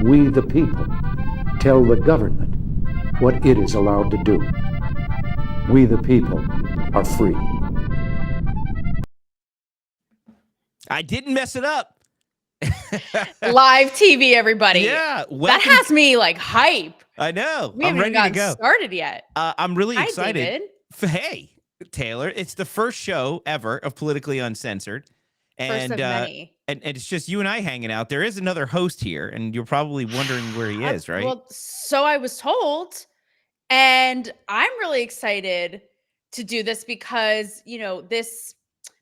We, the people, tell the government what it is allowed to do. We, the people, are free. I didn't mess it up. Live TV, everybody. Yeah. That has me like hype. I know. We haven't ready even to go. Started yet. I'm really Hi, excited. David. Hey, Taylor, it's the first show ever of Politically Uncensored. First of many. And it's just you and I hanging out. There is another host here, and you're probably wondering where he is, right? Well, so I was told, and I'm really excited to do this because, you know, this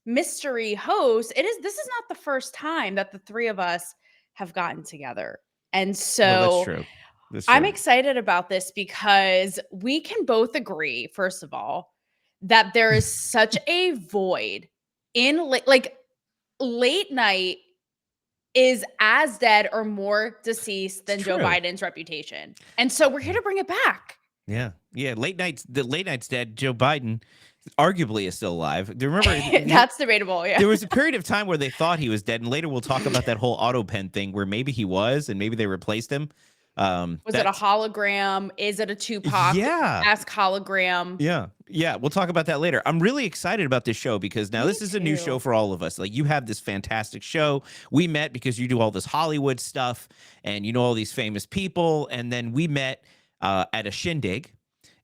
mystery host, this is not the first time that the three of us have gotten together. And so that's true. I'm excited about this because we can both agree, first of all, that there is such a void in late night is as dead or more deceased than Joe Biden's reputation. And so we're here to bring it back. Yeah. Yeah. The late night's dead. Joe Biden arguably is still alive. Do you remember? That's debatable. Yeah. There was a period of time where they thought he was dead. And later we'll talk about that whole autopen thing where maybe he was and maybe they replaced him. Was it a hologram? Is it a Tupac? Yeah. Ask hologram. Yeah. Yeah. We'll talk about that later. I'm really excited about this show because now this is a new show for all of us. Like you have this fantastic show. We met because you do all this Hollywood stuff and you know all these famous people. And then we met at a shindig.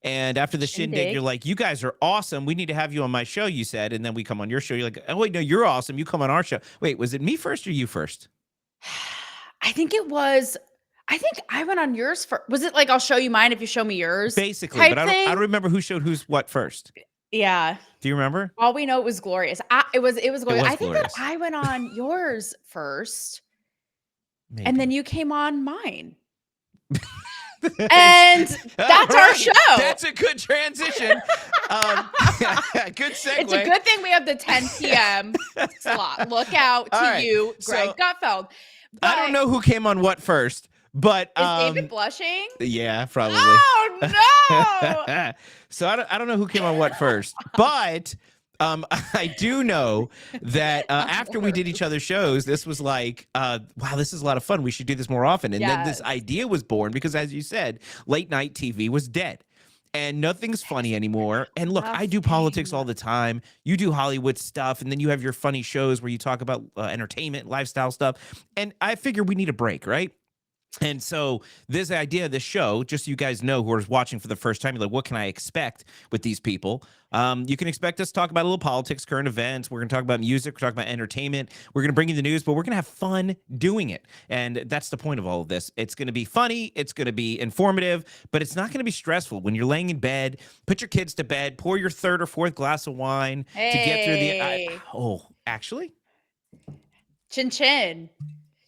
And after the shindig, you're like, you guys are awesome. We need to have you on my show, you said. And then we come on your show. You're like, oh, wait, no, you're awesome. You come on our show. Wait, was it me first or you first? I think I went on yours first. Was it like, I'll show you mine if you show me yours? Basically, but I don't remember who showed who's what first. Yeah. Do you remember? All we know, it was glorious. It was glorious. I think glorious. that I went on yours first. Maybe. And then you came on mine. And that's our show. That's a good transition. Good segue. It's a good thing we have the 10 p.m. slot. Look out to you, Greg Gutfeld. But I don't know who came on what first, but is David blushing? Yeah, probably. Oh no! So I don't know who came on what first, but I do know that after we did each other's shows, this was like, wow, this is a lot of fun. We should do this more often. And then this idea was born because, as you said, late night TV was dead. And nothing's funny anymore. And look, I do politics all the time. You do Hollywood stuff. And then you have your funny shows where you talk about entertainment, lifestyle stuff. And I figure we need a break, right? And so this idea of this show, just so you guys know who are watching for the first time, you're like, what can I expect with these people? You can expect us to talk about a little politics, current events. We're going to talk about music. We're talking about entertainment. We're going to bring you the news, but we're going to have fun doing it. And that's the point of all of this. It's going to be funny. It's going to be informative, but it's not going to be stressful. When you're laying in bed, put your kids to bed, pour your third or fourth glass of wine to get through the... actually? Chin chin.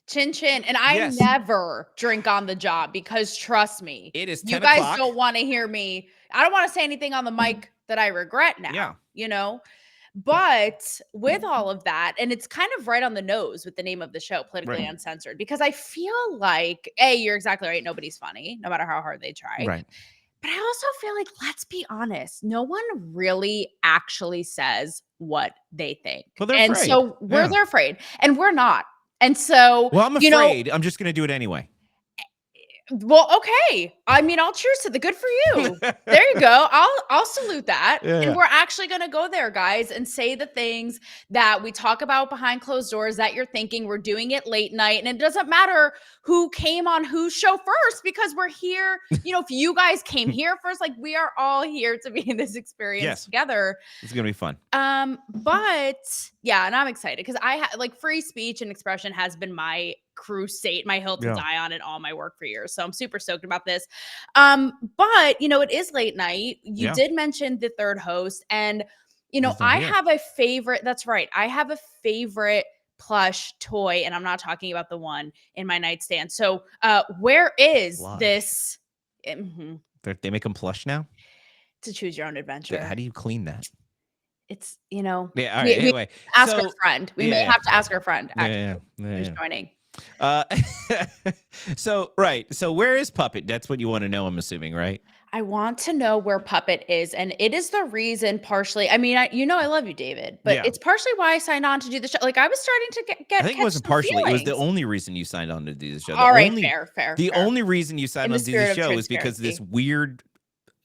Chin chin. And I never drink on the job because trust me, it is 10 you guys o'clock. Don't want to hear me. I don't want to say anything on the mic that I regret now, you know, but with all of that, and it's kind of right on the nose with the name of the show, Politically Uncensored, because I feel like, you're exactly right. Nobody's funny, no matter how hard they try. Right. But I also feel like, let's be honest, no one really actually says what they think. Well, they're and afraid. So they're afraid and we're not. And so, well, I'm afraid. I'm just going to do it anyway. Well, okay. I mean, I'll cheers to the good for you. There you go. I'll salute that. And we're actually going to go there, guys, and say the things that we talk about behind closed doors that you're thinking. We're doing it late night. And it doesn't matter who came on whose show first because we're here. You know, if you guys came here first, like we are all here to be in this experience together. It's going to be fun. But yeah, and I'm excited because like free speech and expression has been my crusade, my hill to die on in all my work for years. So I'm super stoked about this. But you know, it is late night. You did mention the third host, and you know, I have a favorite. That's right. I have a favorite plush toy, and I'm not talking about the one in my nightstand. So where is this? They make them plush now? To choose your own adventure. How do you clean that? It's, you know, all right. Anyway, ask our friend. We may have to ask our friend actually who's joining. Uh, so where is Puppet? That's what you want to know, I'm assuming, right? I want to know where Puppet is, and it is the reason partially. I mean, I love you, David, but it's partially why I signed on to do the show. Like I was starting to get. I think it wasn't partially. It was the only reason you signed on to do the show. All right, fair. The only reason you signed on to do the show is because of this weird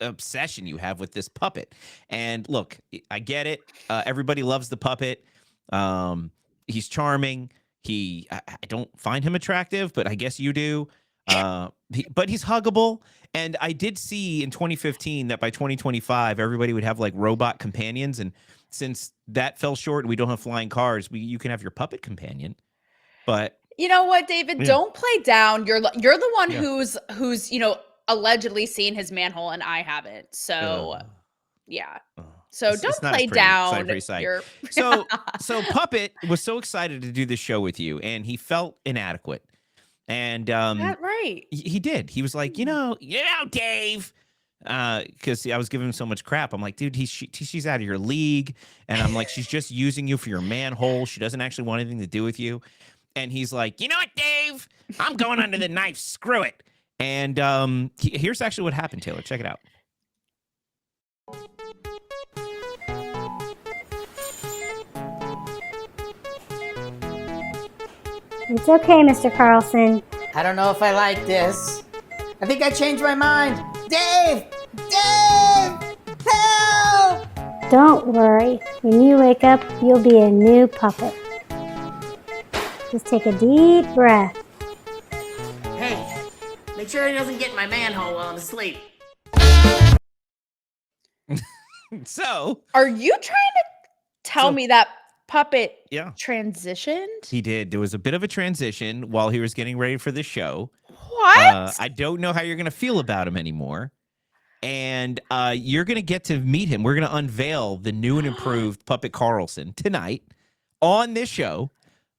obsession you have with this puppet. And look, I get it. Everybody loves the puppet. He's charming. I don't find him attractive, but I guess you do. But he's huggable. And I did see in 2015 that by 2025, everybody would have like robot companions. And since that fell short and we don't have flying cars, you can have your puppet companion. But you know what, David? Don't play down. You're the one who's allegedly seen his manhole, and I haven't. So So don't play down. So Puppet was so excited to do this show with you, and he felt inadequate. And that right. He did. He was like, Dave, because I was giving him so much crap. I'm like, dude, she's out of your league, and I'm like, she's just using you for your manhole. She doesn't actually want anything to do with you. And he's like, you know what, Dave? I'm going under the knife. Screw it. And here's actually what happened, Taylor. Check it out. It's okay, Mr. Carlson. I don't know if I like this. I think I changed my mind. Dave! Dave! Help! Don't worry. When you wake up, you'll be a new puppet. Just take a deep breath. Hey, make sure he doesn't get in my manhole while I'm asleep. So, are you trying to tell me that Puppet transitioned? He did. There was a bit of a transition while he was getting ready for the show. What? I don't know how you're going to feel about him anymore. And you're going to get to meet him. We're going to unveil the new and improved Puppet Carlson tonight on this show.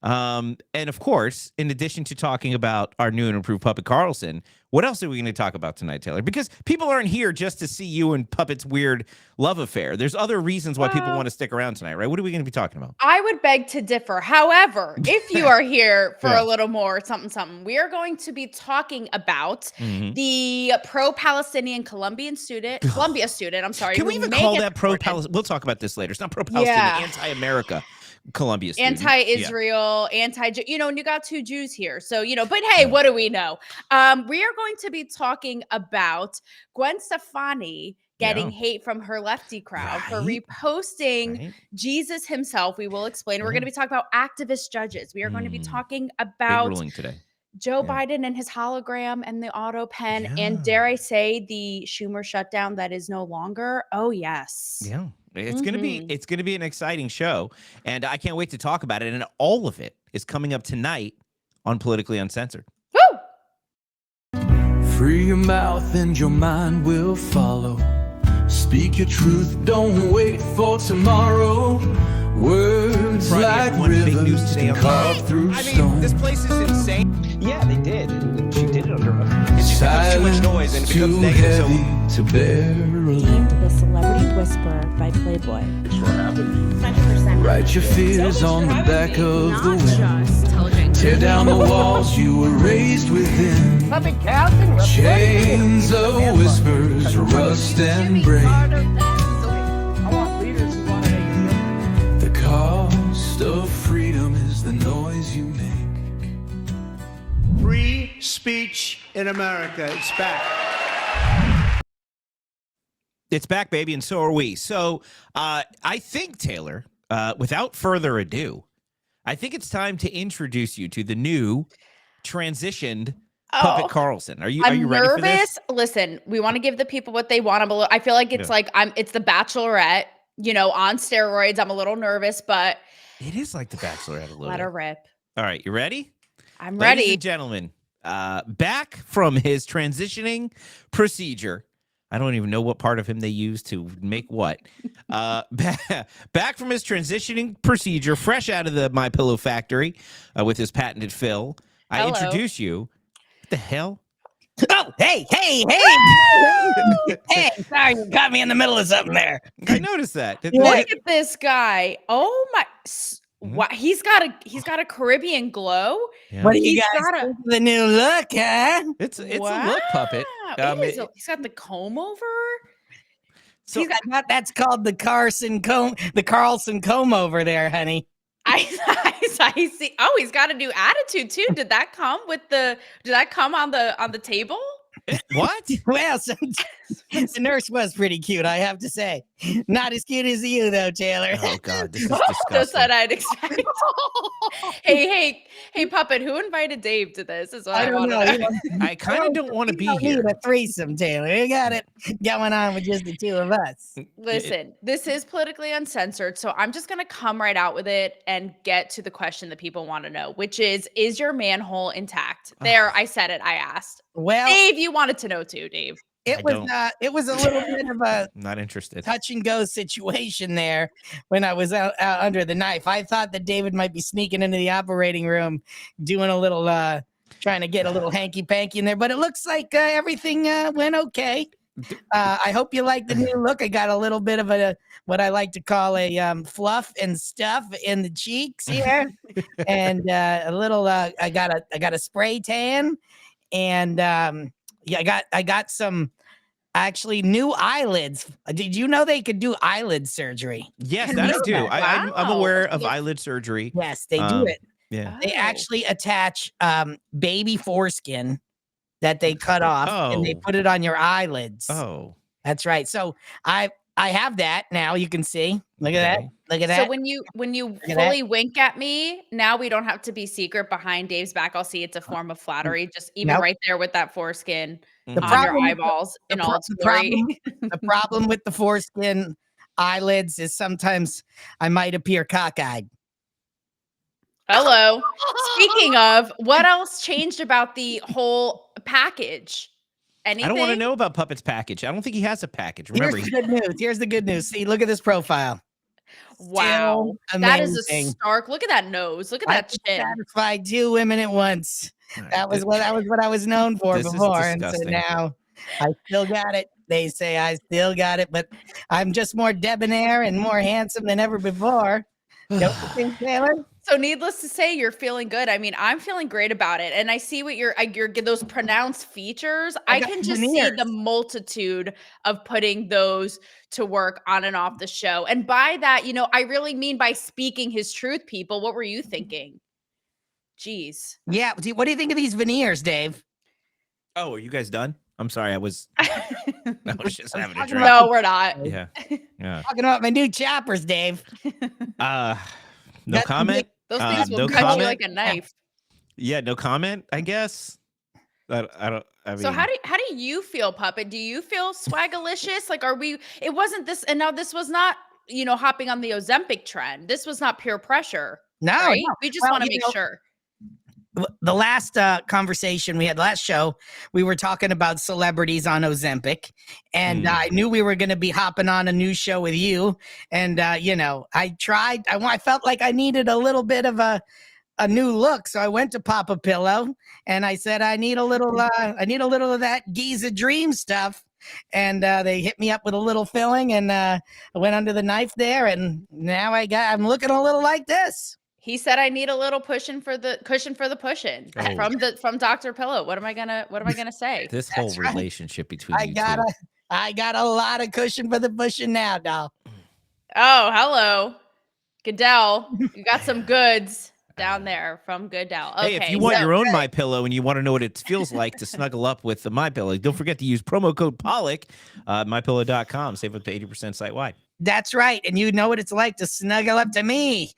And of course, in addition to talking about our new and improved Puppet Carlson, what else are we going to talk about tonight, Taylor? Because people aren't here just to see you and Puppet's weird love affair. There's other reasons why people want to stick around tonight, right? What are we going to be talking about? I would beg to differ. However, if you are here for a little more something, we are going to be talking about the pro-Palestinian Columbia student. I'm sorry. Can we even call that pro-Palestinian? We'll talk about this later. It's not pro-Palestinian, anti-America. Columbia student. Anti-Israel, and you got two Jews here. So, but hey, what do we know? We are going to be talking about Gwen Stefani getting hate from her lefty crowd for reposting Jesus himself. We will explain. We're going to be talking about activist judges. We are going to be talking about ruling today. Joe Biden and his hologram and the autopen, and dare I say, the Schumer shutdown that is no longer. Oh, yes. Yeah. It's gonna be an exciting show, and I can't wait to talk about it. And all of it is coming up tonight on Politically Uncensored. Woo! Free your mouth and your mind will follow. Speak your truth, don't wait for tomorrow. Words like rivers can carve through stone. This place is insane. Yeah, they did. She did it under oath. Silence too much noise and it becomes too negative. heavy to bear alone. Deemed the Celebrity Whisperer by Playboy. Write your fears on the back of the wind. Tear down the walls you were raised within. Chains of whispers rust and break. The cost of freedom is the noise you make. Free speech in America. It's back. It's back, baby, and so are we. So I think, Taylor, without further ado, I think it's time to introduce you to the new transitioned Puppet Carlson. Are you ready for this? Listen, we want to give the people what they want. I feel like it's it's the Bachelorette, on steroids. I'm a little nervous, but it is like the Bachelorette a little. Let her rip. All right, you ready? I'm ready. Ladies and gentlemen, back from his transitioning procedure. I don't even know what part of him they used to make what. Back from his transitioning procedure, fresh out of the My Pillow factory with his patented fill, I introduce you. What the hell? Oh, hey. Hey, sorry, you got me in the middle of something there. I noticed that. Look at this guy. Oh my. What he's got a Caribbean glow. Yeah. What do you He's guys got a- think of the new look, huh? It's a look puppet. He's got the comb over. So That's called the Carlson comb over there, honey. I see. Oh, he's got a new attitude too. Did that come on the table? what? Well, the nurse was pretty cute, I have to say. Not as cute as you, though, Taylor. Oh God, this is Just disgusting. what I'd expect. hey, Puppet, who invited Dave to this? Is what I don't want know. to know. I kind of don't want to be Need here. a threesome, Taylor. You got it going on with just the two of us. Listen, this is politically uncensored, so I'm just gonna come right out with it and get to the question that people want to know, which is your manhole intact? There, I said it. I asked. Well, Dave, you wanted to know too, Dave. it was a little bit of a Not interested. touch and go situation there when I was out under the knife. I thought that David might be sneaking into the operating room, doing a little, trying to get a little hanky panky in there, but it looks like everything went okay. I hope you like the new look. I got a little bit of what I like to call a fluff and stuff in the cheeks here, and a little. I got a spray tan, and I got some actually new eyelids. Did you know they could do eyelid surgery? Yes, that I do. I'm Wow. aware of eyelid surgery. Yes, they do it. Yeah. They actually attach baby foreskin that they cut off and they Oh. put it on your eyelids. Oh. That's right. So I have that now. You can see. Look at that. Okay. Look at that. So when you at fully wink at me, now we don't have to be secret behind Dave's back. I'll see it's a form of flattery. Just even Nope. right there with that foreskin The on problem- your eyeballs in all its the glory. the problem with the foreskin eyelids is sometimes I might appear cockeyed. Hello. Speaking of, what else changed about the whole package? Anything? I don't want to know about Puppet's package. I don't think he has a package. Remember, Here's the good news. Here's the good news. See, look at this profile. Wow. Still That is a amazing. stark. Look at that nose. Look at I that could chin. satisfy 2 women at once. That was what I was known for This is before, and so disgusting. now I still got it. They say I still got it, but I'm just more debonair and more handsome than ever before. Don't you think, Taylor? So needless to say, you're feeling good. I mean, I'm feeling great about it. And I see what you're those pronounced features. I got can just veneers. see the multitude of putting those to work on and off the show. And by that, I really mean by speaking his truth, people. What were you thinking? Jeez. Yeah. What do you think of these veneers, Dave? Oh, are you guys done? I'm sorry. I was just having a talking drink. No, we're not. Yeah. Yeah. Talking about my new choppers, Dave. No Got- comment. Those things will no cut comment? you like a knife. Yeah, no comment, I guess. I mean, So how do you feel, Puppet? Do you feel swagalicious? Like, it wasn't this, and now this was not, hopping on the Ozempic trend. This was not peer pressure. No, Right? no. We just Well, want to you make know, sure. The last conversation we had, last show, we were talking about celebrities on Ozempic, and I knew we were going to be hopping on a new show with you. And I tried. I felt like I needed a little bit of a new look, so I went to Pop a Pillow, and I said I need a little of that Giza Dream stuff. And they hit me up with a little filling, and I went under the knife there, and now I'm looking a little like this. He said I need a little cushion for the pushing Oh. from Dr. Pillow. What am I gonna say? this whole That's right. relationship between I you got a lot of cushion for the pushing now, doll. Oh, hello, Goodell. You got some goods down there from Goodell. Okay, Hey, if you want so- your own My Pillow and you want to know what it feels like to snuggle up with the My Pillow, don't forget to use promo code Pollack, mypillow.com. Save up to 80% site wide. That's right, and you know what it's like to snuggle up to me,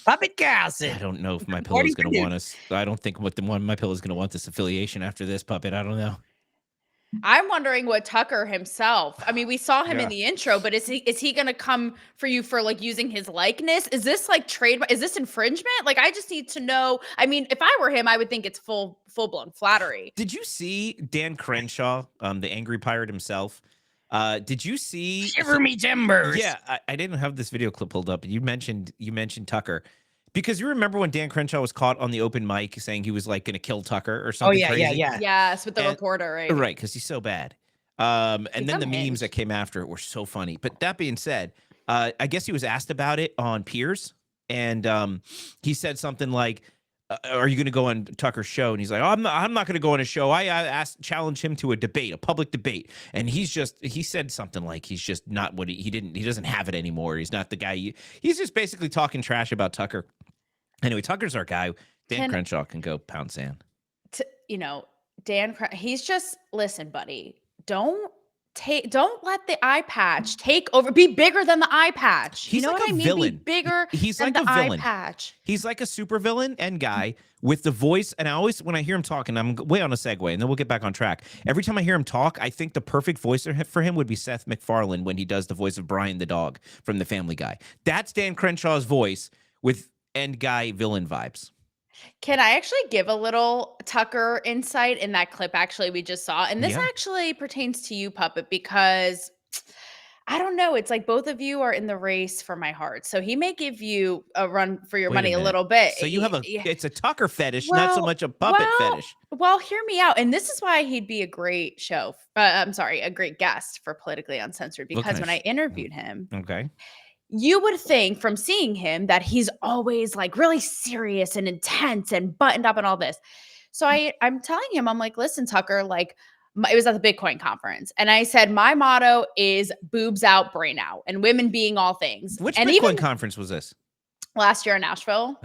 Puppet Carlson. I don't know if My Pillow is going to want us. I don't think My Pillow is going to want this affiliation after this, Puppet. I don't know. I'm wondering what Tucker himself. I mean, we saw him Yeah. in the intro, but is he going to come for you for like using his likeness? Is this like trademark? Is this infringement? Like, I just need to know. I mean, if I were him, I would think it's full blown flattery. Did you see Dan Crenshaw, the angry pirate himself? Did you see? Shiver me timbers. Yeah, I didn't have this video clip pulled up. You mentioned Tucker. Because you remember when Dan Crenshaw was caught on the open mic saying he was like going to kill Tucker or Oh something yeah, crazy? yeah. Yes, with the And- reporter, right? Right, because he's so bad. And then Become the memes hinged. that came after it were so funny. But that being said, I guess he was asked about it on Piers. and he said something like, "Are you going to go on Tucker's show?" And he's like, "Oh, I'm not going to go on a show. I challenged him to a debate, a public debate." And he said something like he's just not what he doesn't have it anymore. He's not the guy. He's just basically talking trash about Tucker. Anyway, Tucker's our guy. Dan Crenshaw can go pound sand. He's just, listen, buddy, don't let the eye patch take over. Be bigger than the eye patch. He's like what a I mean? villain. Be bigger He's than like the a villain. eye patch. He's like a super villain and guy with the voice. And I always, when I hear him talking, I'm way on a segue, and then we'll get back on track. Every time I hear him talk, I think the perfect voice for him would be Seth MacFarlane when he does the voice of Brian the dog from The Family Guy. That's Dan Crenshaw's voice with end guy villain vibes. Can I actually give a little Tucker insight in that clip actually we just saw? And this actually pertains to you, Puppet, because I don't know. It's like both of you are in the race for my heart. So he may give you a run for your money a little bit. So you have it's a Tucker fetish, not so much a puppet fetish. Well, hear me out. And this is why he'd be a great show. A great guest for Politically Uncensored, because when I interviewed him, you would think from seeing him that he's always like really serious and intense and buttoned up and all this. So I'm telling him, I'm like, listen, Tucker, like it was at the Bitcoin conference. And I said, my motto is boobs out, brain out, and women being all things. Which and Bitcoin conference was this? Last year in Nashville.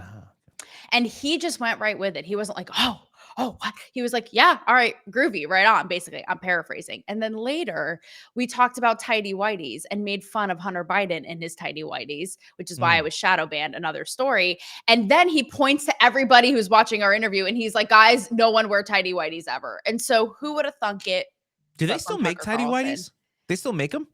And he just went right with it. He wasn't like, oh, what? He was like, yeah, all right, groovy, right on, basically. I'm paraphrasing. And then later, we talked about tidy whities and made fun of Hunter Biden and his tidy whities, which is why I was shadow banned, another story. And then he points to everybody who's watching our interview, and he's like, guys, no one wear tidy whities ever. And so who would have thunk it? Do they still make tidy whities? They still make them?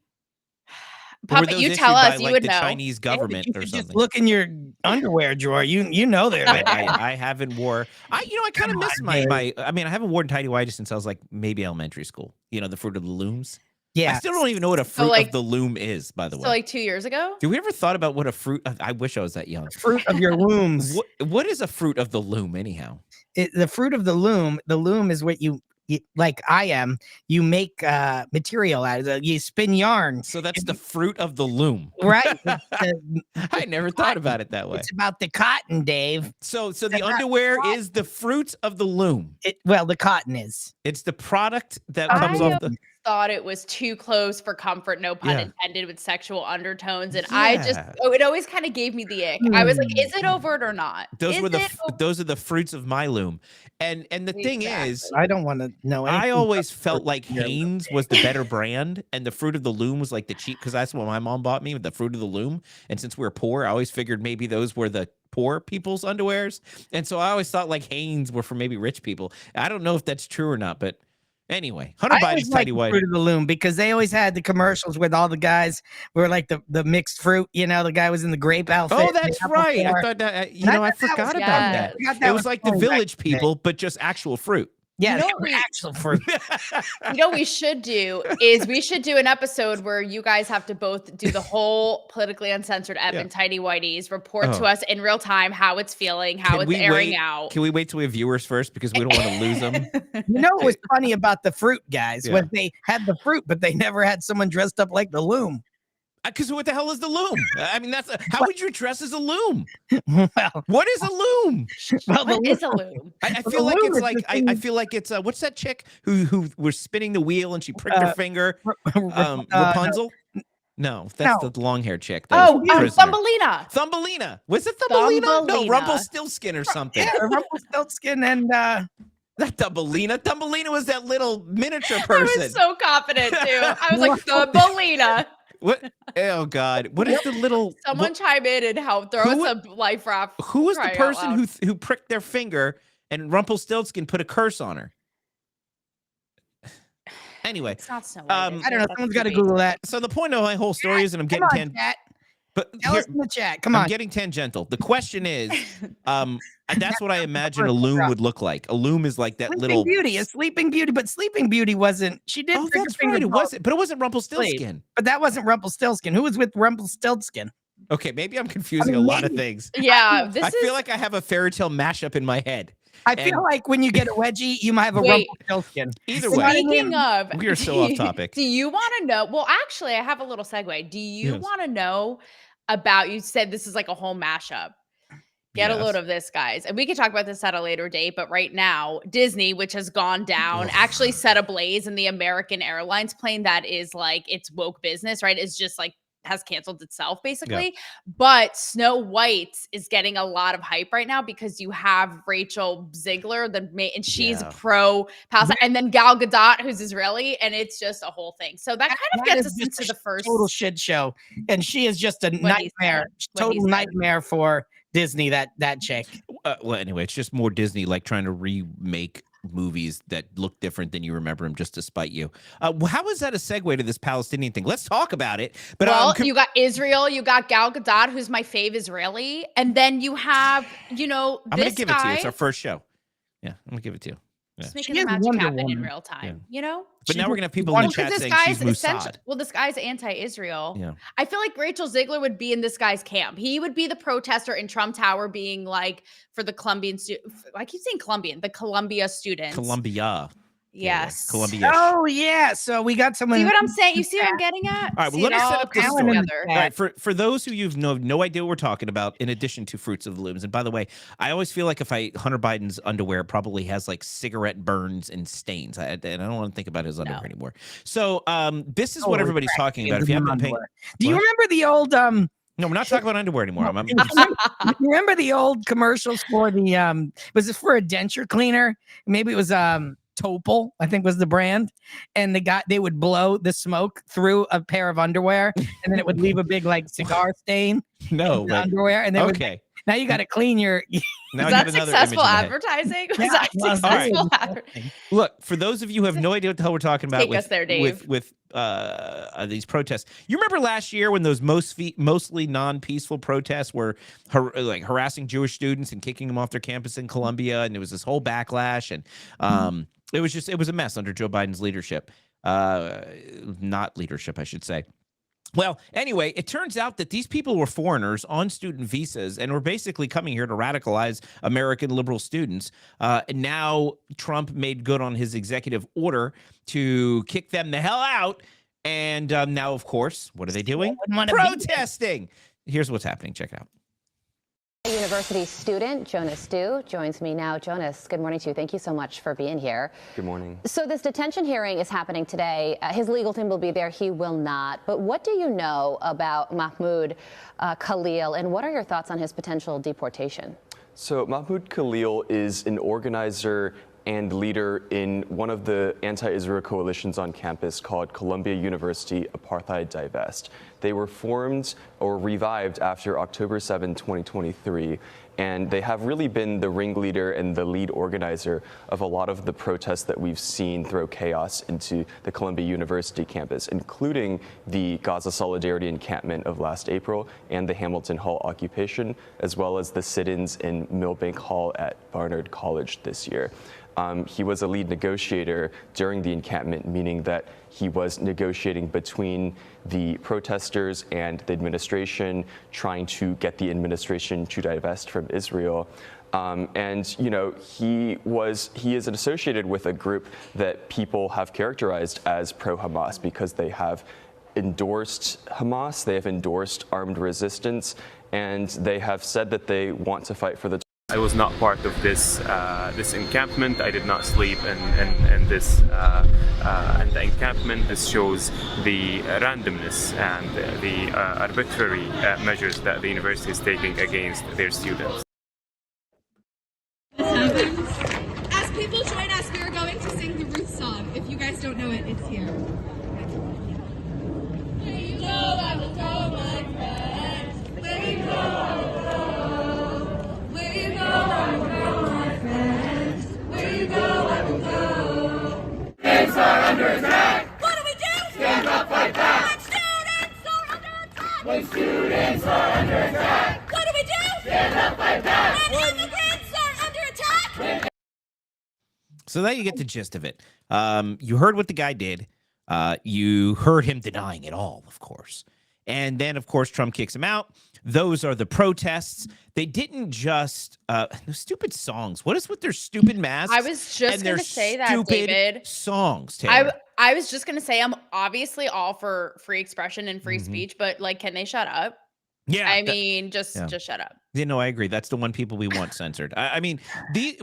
Puppet, you tell us. You would the know. Chinese government or something. Just look in your underwear drawer. You know they're. I haven't wore. I kind of miss my. I mean, I haven't worn tidy whities since I was like maybe elementary school. You know, the fruit of the looms. Yeah. I still don't even know what a fruit of the loom is. By the way, so like 2 years ago. Did we ever thought about what a fruit? I wish I was that young. Fruit of your looms. What is a fruit of the loom anyhow? The fruit of the loom. The loom is what you like you make material out of it. You spin yarn. So that's the fruit of the loom. Right. I never thought about it that way. It's about the cotton, Dave. So the underwear is the fruit of the loom. The cotton is. It's the product that comes off the. Thought it was too close for comfort, no pun intended, with sexual undertones, and it always kind of gave me the ick. I was like, is it overt or not? Those are the fruits of my loom. And the thing is, I don't want to know anything. I always felt like Hanes was the better brand, and the fruit of the loom was like the cheap, because that's what my mom bought me, the fruit of the loom. And since we were poor, I always figured maybe those were the poor people's underwears. And so I always thought like Hanes were for maybe rich people. I don't know if that's true or not, but anyway, Hunter Biden's tidy white. Fruit of the loom, because they always had the commercials with all the guys were like the mixed fruit. You know, the guy was in the grape outfit. Oh, that's right. I thought that. I forgot about that. It was like the Village People, but just actual fruit. Yeah, actual fruit. We should do is we should do an episode where you guys have to both do the whole Politically Uncensored ep and tidy whities, report to us in real time how it's feeling, how it's airing out. Can we wait till we have viewers first, because we don't want to lose them? You know what was funny about the fruit guys was they had the fruit, but they never had someone dressed up like the loom. Because what the hell is the loom? I mean, how would you dress as a loom? Well, what is a loom? What is a loom? I feel like it's like I feel like it's what's that chick who was spinning the wheel and she pricked her finger? Rapunzel? No, that's the long hair chick. Thumbelina. Thumbelina. Was it Thumbelina? No, Rumpelstiltskin or something. Yeah, Rumpelstiltskin and not Thumbelina. Thumbelina was that little miniature person. I was so confident too. I was like, Thumbelina. What? Oh God! What is the little? Someone chime in and help throw us a life raft. Who was the person who pricked their finger and Rumpelstiltskin put a curse on her? Anyway, it's not so. I don't know. Someone's got to Google that. So the point of my whole story is, and I'm getting but tell us in the chat. Come on, I'm getting tangential. The question is, that's what I imagine a loom would look like. A loom is like that little Sleeping Beauty, but Sleeping Beauty wasn't. She did. Oh, that's right. It wasn't, but it wasn't Rumpelstiltskin. But that wasn't Rumpelstiltskin. Who was with Rumpelstiltskin? Okay, maybe I'm confusing a lot of things. Yeah, I feel like I have a fairy tale mashup in my head. I feel like when you get a wedgie, you might have a Rumpelstiltskin. Either way, speaking of, we are so off topic. Do you want to know? Well, actually, I have a little segue. Do you want to know about, you said this is like a whole mashup. Get a load of this, guys. And we can talk about this at a later date, but right now, Disney, which has gone down, actually set ablaze in the American Airlines plane that is like its woke business, right? Is just like has canceled itself basically. Yeah. But Snow White is getting a lot of hype right now because you have Rachel Ziegler, and she's pro Palestine, and then Gal Gadot, who's Israeli, and it's just a whole thing. So that kind of gets us into the first total shit show, and she is just a nightmare, total nightmare for Disney. That chick. Well, anyway, it's just more Disney like trying to remake movies that look different than you remember them just to spite you. How is that a segue to this Palestinian thing? Let's talk about it. But you got Israel, you got Gal Gadot, who's my fave Israeli, and then you have, I'm gonna give it to you. It's our first show. Yeah, I'm gonna give it to you. Yeah. Just making the magic happen in real time, But now we're gonna have people in the chat saying she's Mossad. Well, this guy's anti-Israel. Yeah. I feel like Rachel Ziegler would be in this guy's camp. He would be the protester in Trump Tower, being like for the Colombian I keep saying Colombian, the Columbia students. Columbia. Yes. Columbia. Oh yeah. So we got someone. See what I'm saying? You see what I'm getting at? All right. Well, let me set up the story. All right. For those who you've no idea what we're talking about, in addition to Fruits of the Looms, and by the way, I always feel like if Hunter Biden's underwear probably has like cigarette burns and stains, and I don't want to think about his underwear anymore. So this is what everybody's talking about. If you haven't been paying, do you remember the old No, we're not talking about underwear anymore. Remember the old commercials for the was it for a denture cleaner? Maybe it was Topol, I think was the brand, and they would blow the smoke through a pair of underwear, and then it would leave a big like cigar stain. No, in the underwear, and then now you got to clean your. Now is that successful advertising? Was that successful advertising? Look, for those of you who have no idea what the hell we're talking about, Take us there, Dave. with these protests. You remember last year when those mostly non-peaceful protests were like harassing Jewish students and kicking them off their campus in Columbia, and there was this whole backlash, and it was a mess under Joe Biden's leadership. Not leadership, I should say. Well, anyway, it turns out that these people were foreigners on student visas and were basically coming here to radicalize American liberal students. And now Trump made good on his executive order to kick them the hell out. And now, of course, what are they doing? Protesting. Here's what's happening. Check it out. University student Jonas Stu joins me now. Jonas, good morning to you. Thank you so much for being here. Good morning. So this detention hearing is happening today. His legal team will be there. He will not. But what do you know about Mahmoud Khalil, and what are your thoughts on his potential deportation? So Mahmoud Khalil is an organizer and leader in one of the anti-Israel coalitions on campus called Columbia University Apartheid Divest. They were formed or revived after October 7, 2023, and they have really been the ringleader and the lead organizer of a lot of the protests that we've seen throw chaos into the Columbia University campus, including the Gaza Solidarity encampment of last April and the Hamilton Hall occupation, as well as the sit-ins in Millbank Hall at Barnard College this year. He was a lead negotiator during the encampment, meaning that he was negotiating between the protesters and the administration, trying to get the administration to divest from Israel. And, you know, he is associated with a group that people have characterized as pro-Hamas because they have endorsed Hamas, they have endorsed armed resistance, and they have said that they want to fight for the. I was not part of this this encampment. I did not sleep in this in the encampment. This shows the randomness and the arbitrary measures that the university is taking against their students. As people join us, we are going to sing the Ruth song. If you guys don't know it, it's here. Where you go, I will go, my friend. Where you go, I will go. Where you go, I will go, my friend. Where you go, I will go. Students are under attack. What do we do? Stand up, fight back. When students are under attack. When students are under attack. What do we do? Stand up, fight back. When immigrants are under attack. So there you get the gist of it. You heard what the guy did. You heard him denying it all, of course. And then, of course, Trump kicks him out. Those are the protests. They didn't just those stupid songs. What is with their stupid masks? I was just going to say that, David. Songs, Taylor. I was just going to say I'm obviously all for free expression and free speech, but like, can they shut up? Yeah. I mean, just shut up. You know, I agree. That's the one people we want censored. I mean,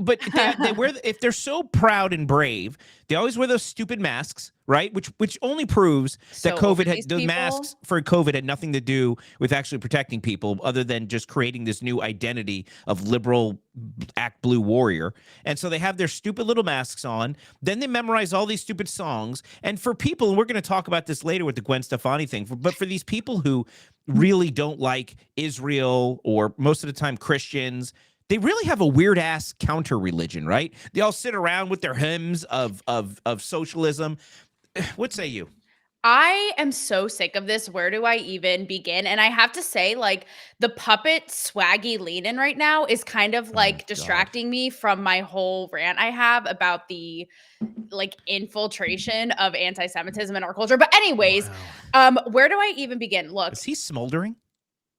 but they wear, if they're so proud and brave, they always wear those stupid masks, right? Which only proves that COVID had the masks for COVID had nothing to do with actually protecting people, other than just creating this new identity of liberal act blue warrior. And so they have their stupid little masks on. Then they memorize all these stupid songs. And for people, and we're going to talk about this later with the Gwen Stefani thing, but for these people who really don't like Israel, or most of the time Christians, they really have a weird ass counter religion, right? They all sit around with their hymns of socialism. What say you? I am so sick of this. Where do I even begin? And I have to say, like, the puppet swaggy lean in right now is kind of like distracting me from my whole rant I have about the like infiltration of anti-Semitism in our culture. But anyways, where do I even begin? Look, Is he smoldering?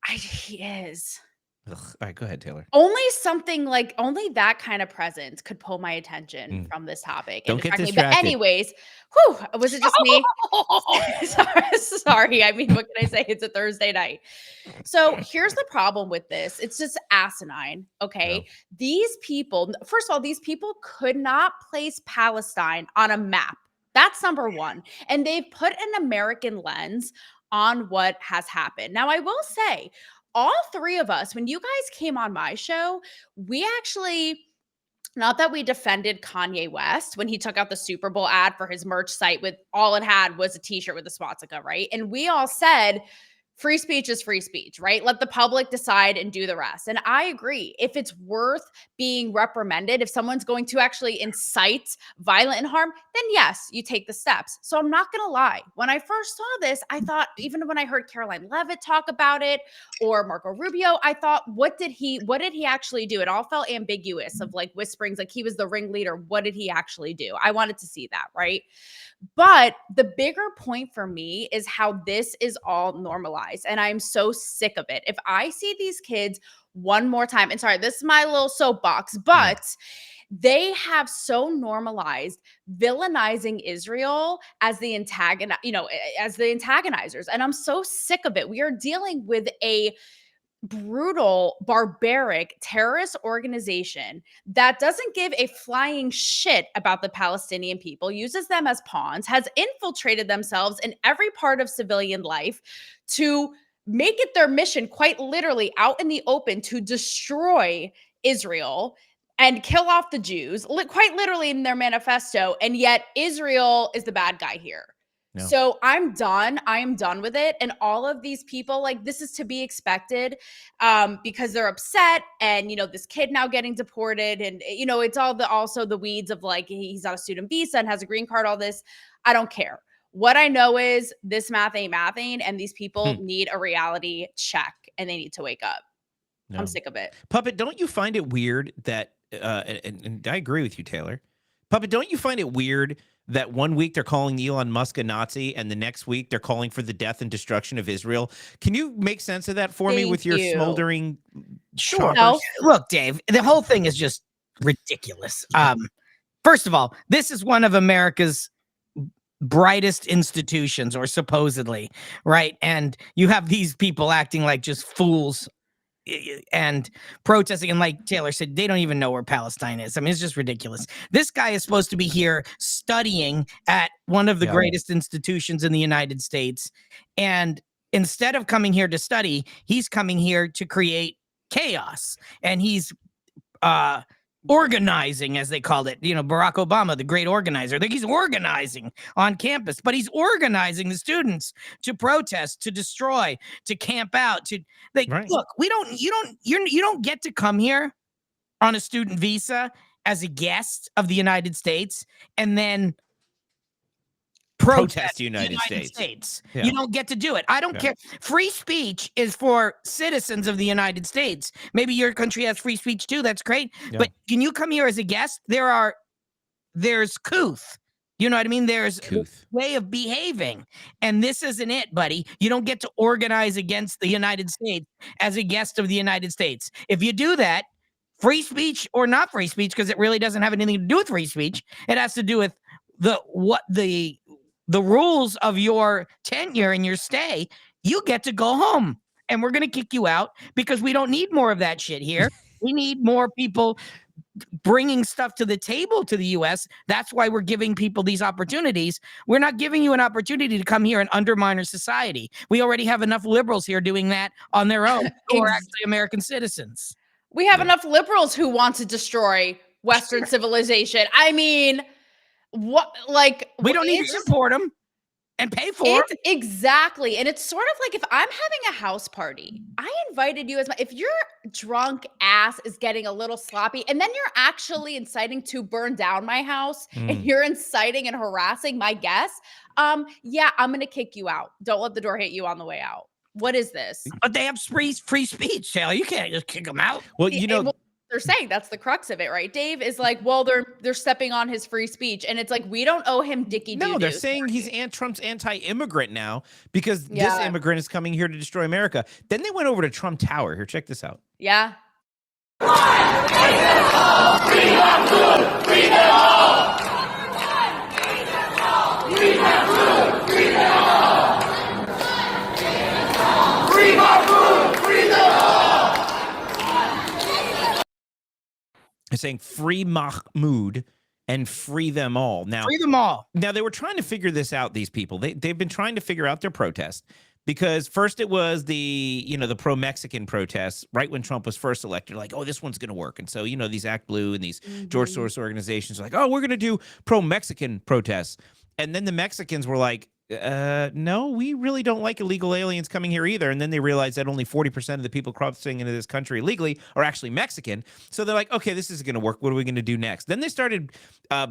He is. Ugh. All right, go ahead, Taylor. Only something like only that kind of presence could pull my attention from this topic. Don't get distract me. distracted. But anyways, was it just me? Sorry. I mean, what can I say? It's a Thursday night. So here's the problem with this. It's just asinine. Okay. These people, first of all, these people could not place Palestine on a map. That's number one. And they've put an American lens on what has happened. Now, I will say, all three of us, when you guys came on my show, we actually, not that we defended Kanye West when he took out the Super Bowl ad for his merch site with all it had was a t-shirt with a swastika, right? And we all said, free speech is free speech, right? Let the public decide and do the rest. And I agree. If it's worth being reprimanded, if someone's going to actually incite violent and harm, then yes, you take the steps. So I'm not going to lie. When I first saw this, I thought, even when I heard Caroline Leavitt talk about it or Marco Rubio, I thought, what did he actually do? It all felt ambiguous of like whisperings, like he was the ringleader. What did he actually do? I wanted to see that, right? But the bigger point for me is how this is all normalized. And I'm so sick of it. If I see these kids one more time, and sorry, this is my little soapbox, but they have so normalized villainizing Israel as the as the antagonizers. And I'm so sick of it. We are dealing with a brutal, barbaric terrorist organization that doesn't give a flying shit about the Palestinian people, uses them as pawns, has infiltrated themselves in every part of civilian life to make it their mission, quite literally out in the open, to destroy Israel and kill off the Jews, quite literally in their manifesto. And yet Israel is the bad guy here. No. So I'm done. I am done with it. And all of these people, like, this is to be expected because they're upset. And, this kid now getting deported. And, it's all also the weeds of like, he's on a student visa and has a green card, all this. I don't care. What I know is this math ain't mathing. And these people need a reality check and they need to wake up. No. I'm sick of it. Puppet, don't you find it weird that, and I agree with you, Taylor. Puppet, don't you find it weird that one week they're calling Elon Musk a Nazi and the next week they're calling for the death and destruction of Israel? Can you make sense of that for me with your smoldering? Sure. No. Look, Dave, the whole thing is just ridiculous. First of all, this is one of America's brightest institutions, or supposedly, right? And you have these people acting like just fools and protesting, and like Taylor said, they don't even know where Palestine is. I mean, it's just ridiculous. This guy is supposed to be here studying at one of the greatest institutions in the United States, and instead of coming here to study, he's coming here to create chaos, and he's organizing, as they called it. Barack Obama, the great organizer. He's organizing on campus, but he's organizing the students to protest, to destroy, to camp out, to look, you don't get to come here on a student visa as a guest of the United States and then protest the United States. Yeah. You don't get to do it. I don't care. Free speech is for citizens of the United States. Maybe your country has free speech too. That's great. Yeah. But can you come here as a guest? There's couth. You know what I mean? There's a way of behaving. And this isn't it, buddy. You don't get to organize against the United States as a guest of the United States. If you do that, free speech or not free speech, because it really doesn't have anything to do with free speech. It has to do with the rules of your tenure and your stay. You get to go home and we're going to kick you out because we don't need more of that shit here. We need more people bringing stuff to the table to the U.S. That's why we're giving people these opportunities. We're not giving you an opportunity to come here and undermine our society. We already have enough liberals here doing that on their own who are actually American citizens. We have enough liberals who want to destroy Western civilization. I mean, what? Like, we don't need to import them and pay for it. Exactly. And it's sort of like if I'm having a house party, I invited you as if your drunk ass is getting a little sloppy and then you're actually inciting to burn down my house and you're inciting and harassing my guests, yeah, I'm going to kick you out. Don't let the door hit you on the way out. What is this? But they have free speech, Taylor. You can't just kick them out. Well, you know, they're saying that's the crux of it, right? Dave is like, well, they're stepping on his free speech, and it's like we don't owe him dicky. No, they're saying he's Trump's anti-immigrant now because this immigrant is coming here to destroy America. Then they went over to Trump Tower. Here, check this out. Yeah. They're saying free Mahmoud and free them all. Now, free them all. Now, they were trying to figure this out, these people. They've been trying to figure out their protest because first it was the pro-Mexican protests right when Trump was first elected. Like, oh, this one's going to work. And so, these Act Blue and these George Soros organizations are like, oh, we're going to do pro-Mexican protests. And then the Mexicans were like, no, we really don't like illegal aliens coming here either. And then they realized that only 40% of the people crossing into this country illegally are actually Mexican. So they're like, okay, this isn't going to work. What are we going to do next? Then they started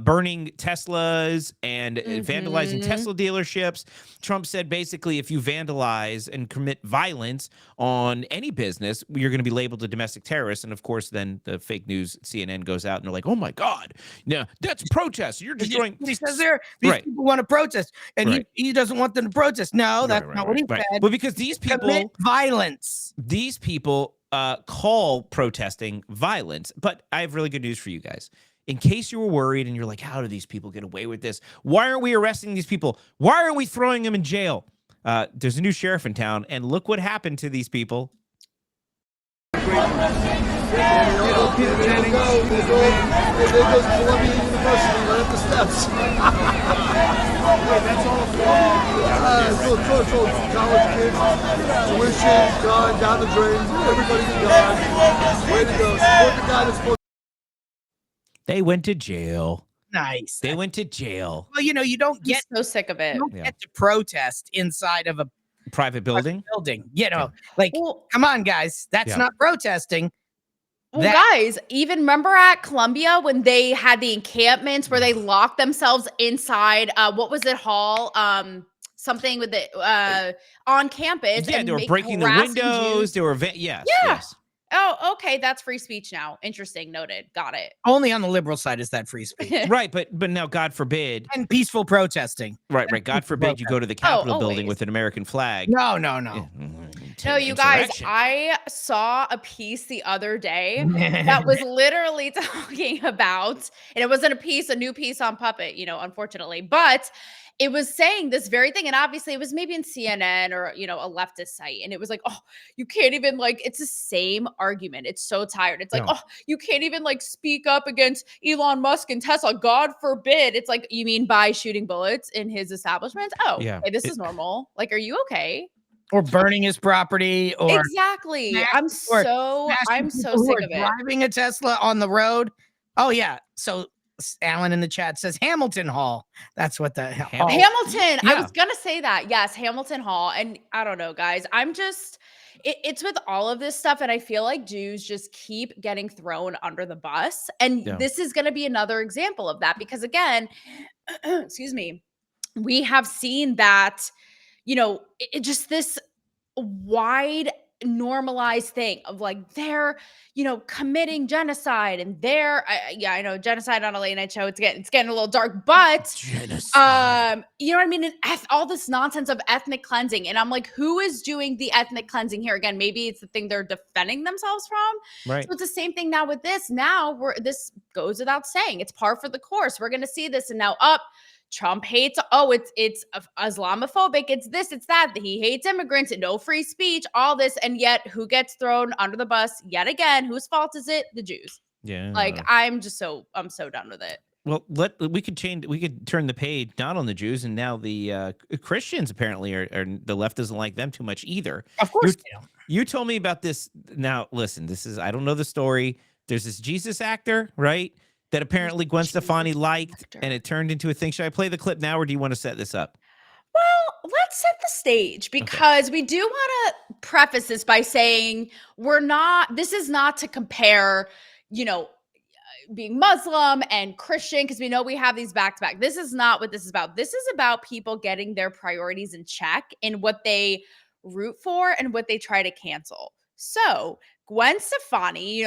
burning Teslas and vandalizing Tesla dealerships. Trump said basically if you vandalize and commit violence on any business, you're going to be labeled a domestic terrorist. And of course, then the fake news CNN goes out and they're like, oh my God, no, that's a protest. You're destroying. He says these people want to protest and he doesn't want them to protest. No, that's not what he said. Well, because these people commit violence. These people call protesting violence. But I have really good news for you guys. In case you were worried and you're like, how do these people get away with this? Why aren't we arresting these people? Why aren't we throwing them in jail? There's a new sheriff in town, and look what happened to these people. That's all college kids, tuition, gone, down the drain, everybody's gone. Way to go. Support the guy that's supposed. They went to jail. Nice. They went to jail. Well, you don't get so sick of it. You don't get to protest inside of a private building. Come on, guys. That's not protesting. Well, guys, even remember at Columbia when they had the encampments where they locked themselves inside, what was it, hall? Something with the on campus. Yeah, and they were breaking the windows. Jews. They were, yes. Oh, okay. That's free speech now. Interesting. Noted. Got it. Only on the liberal side is that free speech. Right, but now, God forbid. And peaceful protesting. Right. God forbid you go to the Capitol building with an American flag. No. No, you guys, I saw a piece the other day that was literally talking about, and it wasn't a new piece on Puppet, unfortunately, but it was saying this very thing. And obviously it was maybe in CNN or, a leftist site. And it was like, oh, you can't even it's the same argument. It's so tired. It's like, oh, you can't even speak up against Elon Musk and Tesla. God forbid. It's like, you mean by shooting bullets in his establishment? Oh, yeah. Okay, this is normal. Are you okay? Or burning his property or exactly. I'm so sick of it. Driving a Tesla on the road. Oh yeah. So Alan in the chat says Hamilton Hall. That's what the hell. Hamilton. Yeah. I was gonna say that. Yes, Hamilton Hall. And I don't know, guys. I'm just it's with all of this stuff, and I feel like Jews just keep getting thrown under the bus. And this is gonna be another example of that because again, excuse me, we have seen that. It just this wide normalized thing of they're, committing genocide and I know genocide on a late night show. It's getting a little dark, but genocide. You know what I mean? And all this nonsense of ethnic cleansing. And I'm like, who is doing the ethnic cleansing here? Again, maybe it's the thing they're defending themselves from. Right. So it's the same thing now with this. Now this goes without saying. It's par for the course. We're going to see this. And now Trump hates, it's Islamophobic, it's this, it's that, he hates immigrants, no free speech, all this, and yet who gets thrown under the bus yet again? Whose fault is it? The Jews. Yeah. Like, I'm so done with it. Well, we could turn the page not on the Jews, and now the Christians apparently are the left doesn't like them too much either. Of course they don't. You told me about this. Now, listen, I don't know the story. There's this Jesus actor, right? That apparently Gwen Stefani liked, and it turned into a thing. Should I play the clip now, or do you want to set this up? Well, let's set the stage, because we do want to preface this by saying this is not to compare, being Muslim and Christian, because we know we have these back to back. This is not what this is about. This is about people getting their priorities in check in what they root for and what they try to cancel. So Gwen Stefani,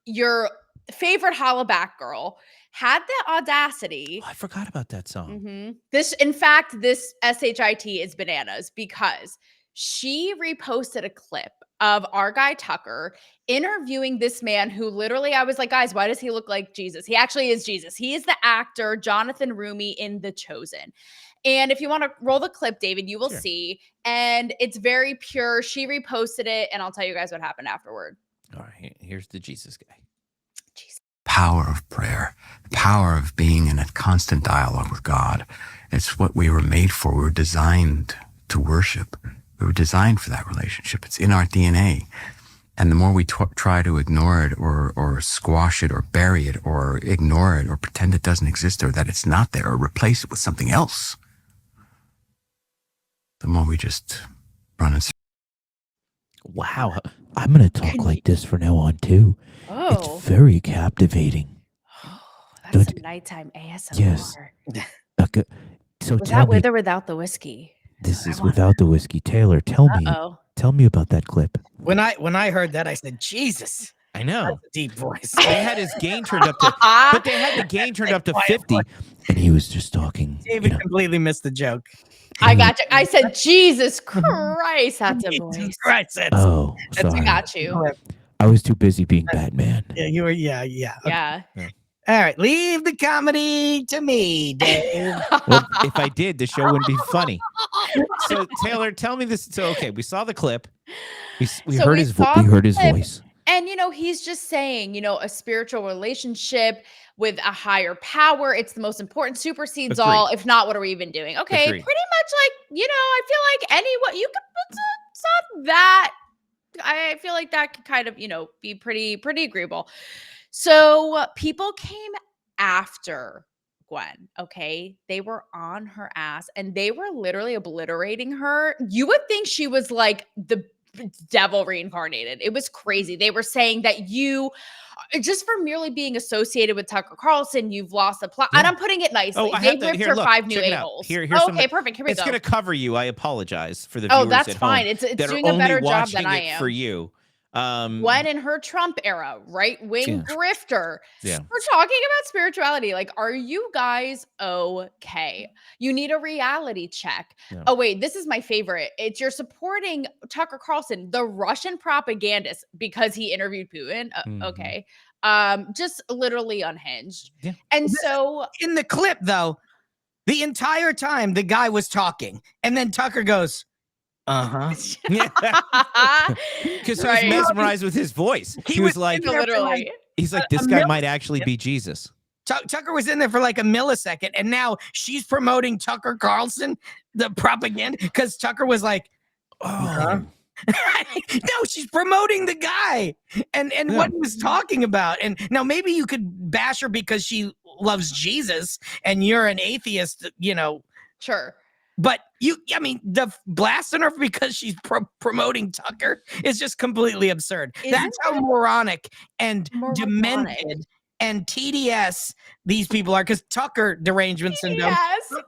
your favorite hollaback girl, had the audacity. I forgot about that song. This SHIT is bananas, because she reposted a clip of our guy Tucker interviewing this man who literally, I was like, guys, why does he look like Jesus? He actually is Jesus. He is the actor Jonathan Rumi in The Chosen. And if you want to roll the clip, David, you will see. And it's very pure. She reposted it, and I'll tell you guys what happened afterward. All right, here's the Jesus guy. Power of prayer, the power of being in a constant dialogue with God. It's what we were made for. We were designed to worship. We were designed for that relationship. It's in our DNA. And the more we try to ignore it or squash it or bury it or ignore it or pretend it doesn't exist or that it's not there or replace it with something else, the more we just run in circles. Wow. I'm going to talk like this from now on, too. Oh. It's very captivating. That's some nighttime ASMR. Yes. Okay. So Was tell that me, with or without the whiskey? this is without the whiskey. Taylor, tell me about that clip. When I heard that, I said, Jesus. I know. That's a deep voice. They had his gain turned up to, but they had the gain turned up to 50. And he was just talking. David completely missed the joke. I got you. I said, Jesus Christ, that's a voice. Christ, Oh, I sorry. got you. I was too busy being Batman. Yeah, you were. Yeah. Okay. Yeah. All right, leave the comedy to me, Dave. Well, if I did, the show wouldn't be funny. So Taylor, tell me this. So okay, we saw the clip. We heard his voice. And, he's just saying, a spiritual relationship with a higher power. It's the most important, supersedes all. If not, what are we even doing? Okay, Agreed. pretty much like, I feel like it's not that. I feel like that could kind of, be pretty agreeable. So people came after Gwen, okay? They were on her ass and they were literally obliterating her. You would think she was like the devil reincarnated. It was crazy. They were saying that you, just for merely being associated with Tucker Carlson, you've lost the plot. And I'm putting it nicely. They ripped her 5 new a-holes. Here's okay, perfect. Here we go. It's going to cover you. I apologize for the viewers at home. Oh, that's fine. It's that doing are a better only job than watching I it am. for you. Gwen in her Trump era, right-wing grifter. Yeah. We're talking about spirituality. Like, are you guys okay? You need a reality check. Yeah. Oh, wait, this is my favorite. It's you're supporting Tucker Carlson, the Russian propagandist, because he interviewed Putin. Okay. Just literally unhinged. Yeah. And so in the clip, though, the entire time the guy was talking, and then Tucker goes, because he was mesmerized with his voice. He was like, literally. He's like, this guy might actually be Jesus. Tucker was in there for like a millisecond, and now she's promoting Tucker Carlson, the propaganda, because Tucker was like, no, she's promoting the guy and what he was talking about. And now maybe you could bash her because she loves Jesus and you're an atheist, Sure. But the blasting her because she's promoting Tucker is just completely absurd. That's how moronic and demented and TDS these people are, because Tucker derangement syndrome,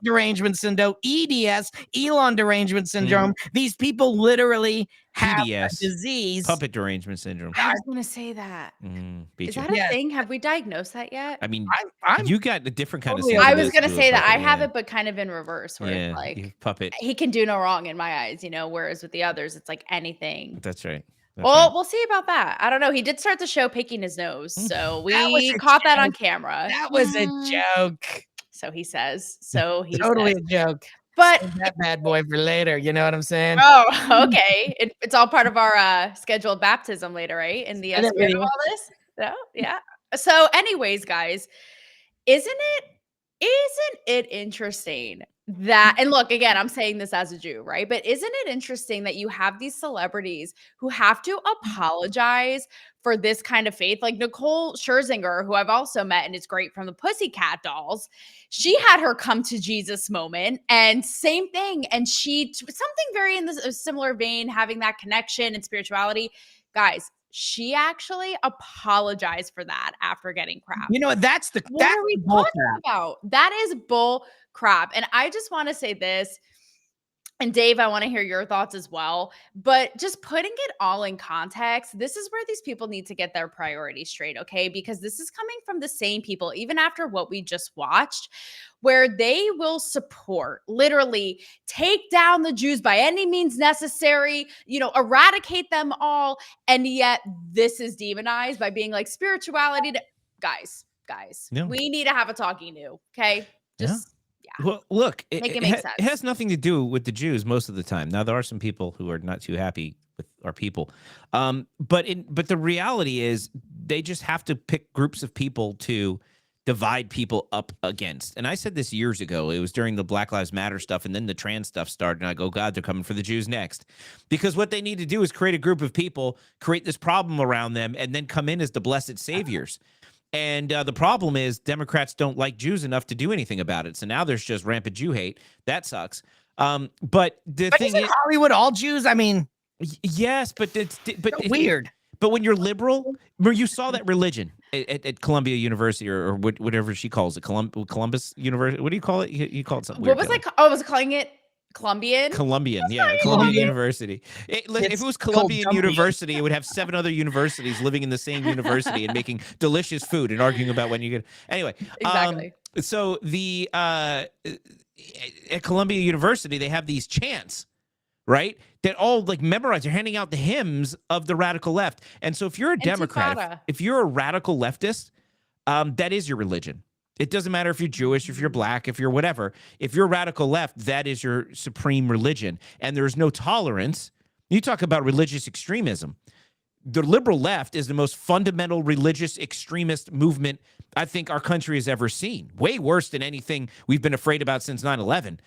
derangement syndrome, EDS, Elon derangement syndrome. These people literally have a disease. Puppet derangement syndrome. I was going to say that. Is that a thing? Have we diagnosed that yet? I mean, you got a different kind of. I was going to say that. I have it, but kind of in reverse, where it's you like puppet. He can do no wrong in my eyes, whereas with the others, it's like anything. That's right. We'll see about that. I don't know. He did start the show picking his nose, so we caught that on camera. That was a joke. So he says. So he Totally says. a joke. But Save that bad boy for later. You know what I'm saying? oh, okay. It's all part of our scheduled baptism later, right? In the And that spirit of video. all this. No, yeah. So, anyways, guys, isn't it interesting that, and look, again, I'm saying this as a Jew, right? But isn't it interesting that you have these celebrities who have to apologize for this kind of faith? Like Nicole Scherzinger, who I've also met and is great from the Pussycat Dolls. She had her come to Jesus moment, and same thing. And something very in this a similar vein, having that connection and spirituality. Guys, she actually apologized for that after getting crap. You know, that's What that's are we the bull talking crap. about? That is bull crap. And I just want to say this, and Dave, I want to hear your thoughts as well. But just putting it all in context, this is where these people need to get their priorities straight, okay? Because this is coming from the same people, even after what we just watched, where they will support, literally take down the Jews by any means necessary, eradicate them all. And yet this is demonized by being like spirituality. Guys, No. we need to have a talking to, okay? Just, yeah. Well, look, Make it make sense. it has nothing to do with the Jews most of the time. Now, there are some people who are not too happy with our people. But the reality is they just have to pick groups of people to divide people up against. And I said this years ago. It was during the Black Lives Matter stuff, and then the trans stuff started, and I go, God, they're coming for the Jews next. Because what they need to do is create a group of people, create this problem around them, and then come in as the blessed saviors. And the problem is Democrats don't like Jews enough to do anything about it. So now there's just rampant Jew hate. That sucks. But the thing isn't Hollywood all Jews? I mean, yes, but it's weird. But when you're liberal, where you saw that religion at Columbia University or whatever she calls it, Columbus University. What do you call it? You call it something weird. What was I? I was calling it Columbian. Columbian, yeah, Columbia University. If it was Columbian University, it would have 7 other universities living in the same university and making delicious food and arguing about when you get. Anyway, exactly. So at Columbia University, they have these chants, right? That all like memorize. They're handing out the hymns of the radical left. And so if you're a Democrat, if you're a radical leftist, that is your religion. It doesn't matter if you're Jewish, if you're black, if you're whatever. If you're radical left, that is your supreme religion. And there's no tolerance. You talk about religious extremism. The liberal left is the most fundamental religious extremist movement I think our country has ever seen. Way worse than anything we've been afraid about since 9/11.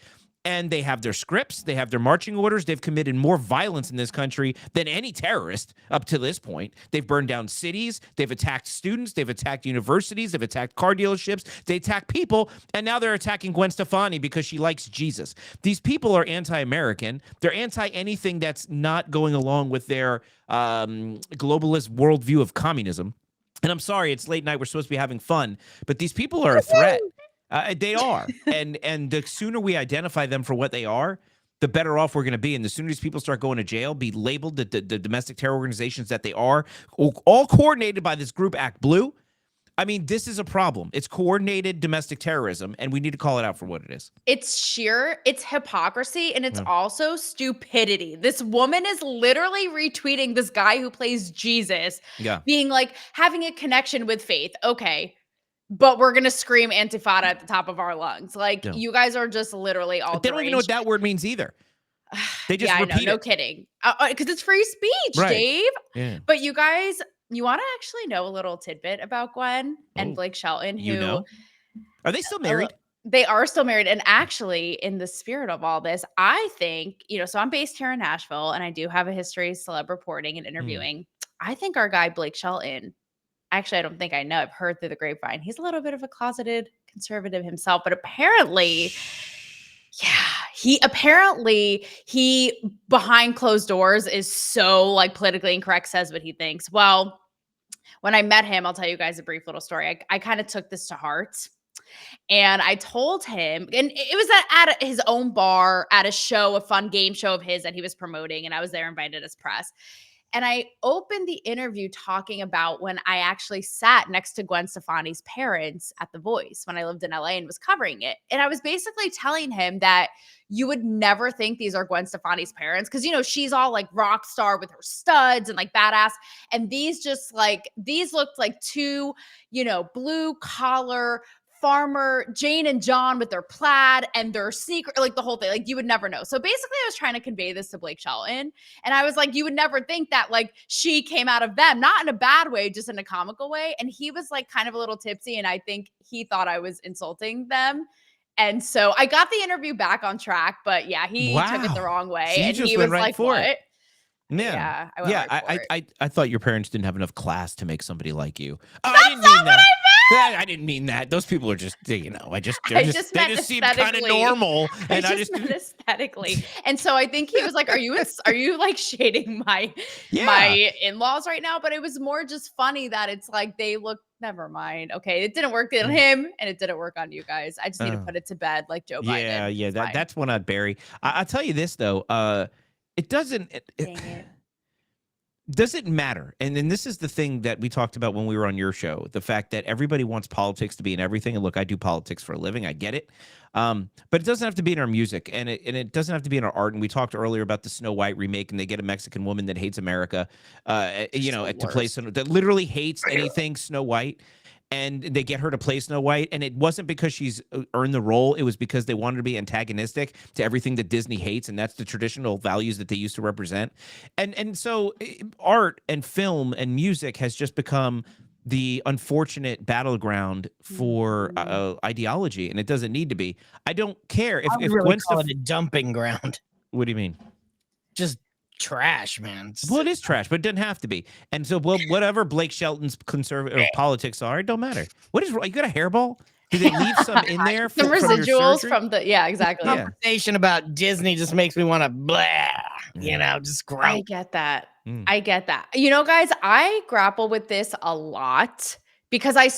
And they have their scripts, they have their marching orders. They've committed more violence in this country than any terrorist up to this point. They've burned down cities, they've attacked students, they've attacked universities, they've attacked car dealerships, they attack people, and now they're attacking Gwen Stefani because she likes Jesus. These people are anti-American. They're anti-anything that's not going along with their globalist worldview of communism. And I'm sorry, it's late night, we're supposed to be having fun, but these people are a threat. They are. And the sooner we identify them for what they are, the better off we're going to be. And the sooner these people start going to jail, be labeled the domestic terror organizations that they are, all coordinated by this group Act Blue. I mean, this is a problem. It's coordinated domestic terrorism, and we need to call it out for what it is. It's hypocrisy, and it's also stupidity. This woman is literally retweeting this guy who plays Jesus, being like, having a connection with faith. Okay. But we're going to scream Antifada at the top of our lungs. Like, you guys are just literally all They don't even know what that word means either. They just repeat it. No kidding. Because it's free speech, Right. Dave. Yeah. But you guys, you want to actually know a little tidbit about Gwen and Blake Shelton, who... Are they still married? They are still married. And actually, in the spirit of all this, I think, so I'm based here in Nashville, and I do have a history of celeb reporting and interviewing. I think our guy, Blake Shelton... Actually, I don't think I know. I've heard through the grapevine. He's a little bit of a closeted conservative himself, but apparently, he behind closed doors is so like politically incorrect, says what he thinks. Well, when I met him, I'll tell you guys a brief little story. I kind of took this to heart. And I told him, and it was at his own bar, at a show, a fun game show of his that he was promoting. And I was there invited as press. And I opened the interview talking about when I actually sat next to Gwen Stefani's parents at The Voice when I lived in LA and was covering it. And I was basically telling him that you would never think these are Gwen Stefani's parents because, she's all like rock star with her studs and like badass. And these looked like two, blue collar, farmer Jane and John with their plaid and their secret, like the whole thing, like you would never know. So basically I was trying to convey this to Blake Shelton, and I was like, you would never think that like she came out of them, not in a bad way, just in a comical way. And he was like kind of a little tipsy, and I think he thought I was insulting them. And so I got the interview back on track, but yeah, he took it the wrong way. So you and just he went was right like, for what? it. Yeah, I went right for it. I thought your parents didn't have enough class to make somebody like you. Oh, That's I didn't not mean what that. I meant! I didn't mean that. Those people are just, you know, they just meant seem kind of aesthetically. normal. And I just meant aesthetically. And so I think he was like, are you like shading my in-laws right now? But it was more just funny that it's like they look, never mind. Okay, it didn't work on him and it didn't work on you guys. I just need to put it to bed like Joe Biden. Yeah, that's one I'd bury. I'll tell you this though, it doesn't matter. And then this is the thing that we talked about when we were on your show, the fact that everybody wants politics to be in everything. And look, I do politics for a living. I get it. But it doesn't have to be in our music, and it doesn't have to be in our art. And we talked earlier about the Snow White remake, and they get a Mexican woman that hates America, to play that literally hates anything Snow White. And they get her to play Snow White. And it wasn't because she's earned the role. It was because they wanted to be antagonistic to everything that Disney hates. And that's the traditional values that they used to represent. And so art and film and music has just become the unfortunate battleground for ideology. And it doesn't need to be. I don't care. If really Gwen call it a dumping ground. What do you mean? Just trash, man. Well, it is trash, but it doesn't have to be. And so, whatever Blake Shelton's conservative politics are, it don't matter. What is wrong? You got a hairball? Do they leave some in there? Some residuals from the exactly. Conversation about Disney just makes me want to blah. You know, just grow. I get that. I get that. You know, guys, I grapple with this a lot because I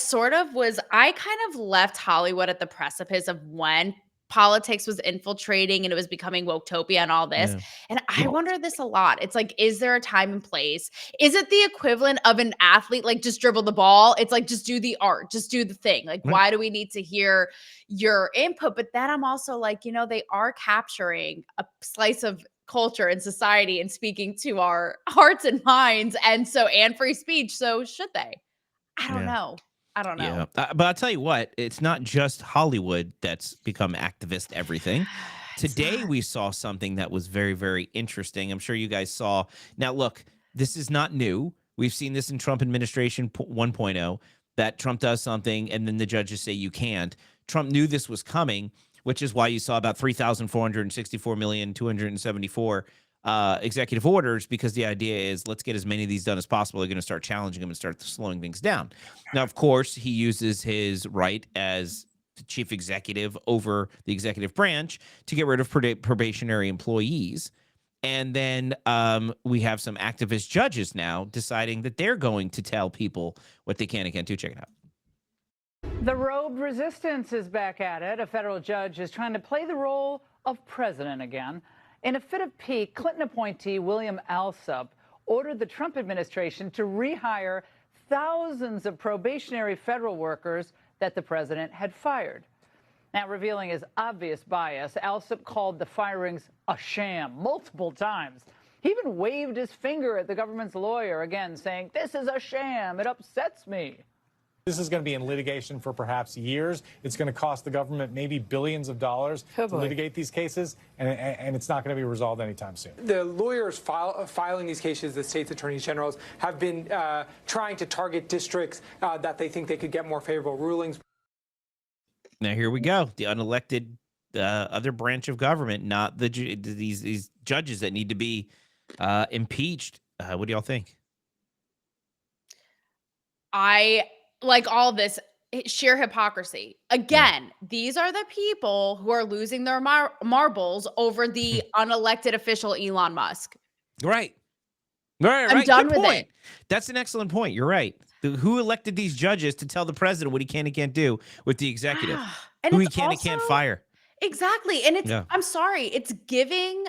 kind of left Hollywood at the precipice of when politics was infiltrating and it was becoming woketopia and all this. And I wonder this a lot. It's like, is there a time and place? Is it the equivalent of an athlete, like just dribble the ball? It's like, just do the art, just do the thing. Like, why do we need to hear your input? But then I'm also like, you know, they are capturing a slice of culture and society and speaking to our hearts and minds. And free speech. So should they? I don't know. Yeah. But I'll tell you what, it's not just Hollywood that's become activist everything. Today, we saw something that was very, very interesting. I'm sure you guys saw. Now, look, this is not new. We've seen this in Trump administration 1.0, that Trump does something and then the judges say you can't. Trump knew this was coming, which is why you saw about 3,464,274 executive orders, because the idea is let's get as many of these done as possible. They're going to start challenging them and start slowing things down. Now, of course, he uses his right as the chief executive over the executive branch to get rid of probationary employees. And then we have some activist judges now deciding that they're going to tell people what they can and can't do. Check it out. The robed resistance is back at it. A federal judge is trying to play the role of president again. In a fit of pique, Clinton appointee William Alsup ordered the Trump administration to rehire thousands of probationary federal workers that the president had fired. Now, revealing his obvious bias, Alsup called the firings a sham multiple times. He even waved his finger at the government's lawyer, again saying, "This is a sham. It upsets me." This is going to be in litigation for perhaps years. It's going to cost the government maybe billions of dollars to litigate these cases, and it's not going to be resolved anytime soon. The lawyers filing these cases, the state's attorneys generals, have been trying to target districts that they think they could get more favorable rulings. Now, here we go. The unelected other branch of government, not these judges that need to be impeached. What do y'all think? Like all this sheer hypocrisy. Again, these are the people who are losing their marbles over the unelected official Elon Musk. Right. I'm done with it. That's an excellent point. You're right. Who elected these judges to tell the president what he can and can't do with the executive? Who he can and can't fire? Exactly. And it's, I'm sorry, it's giving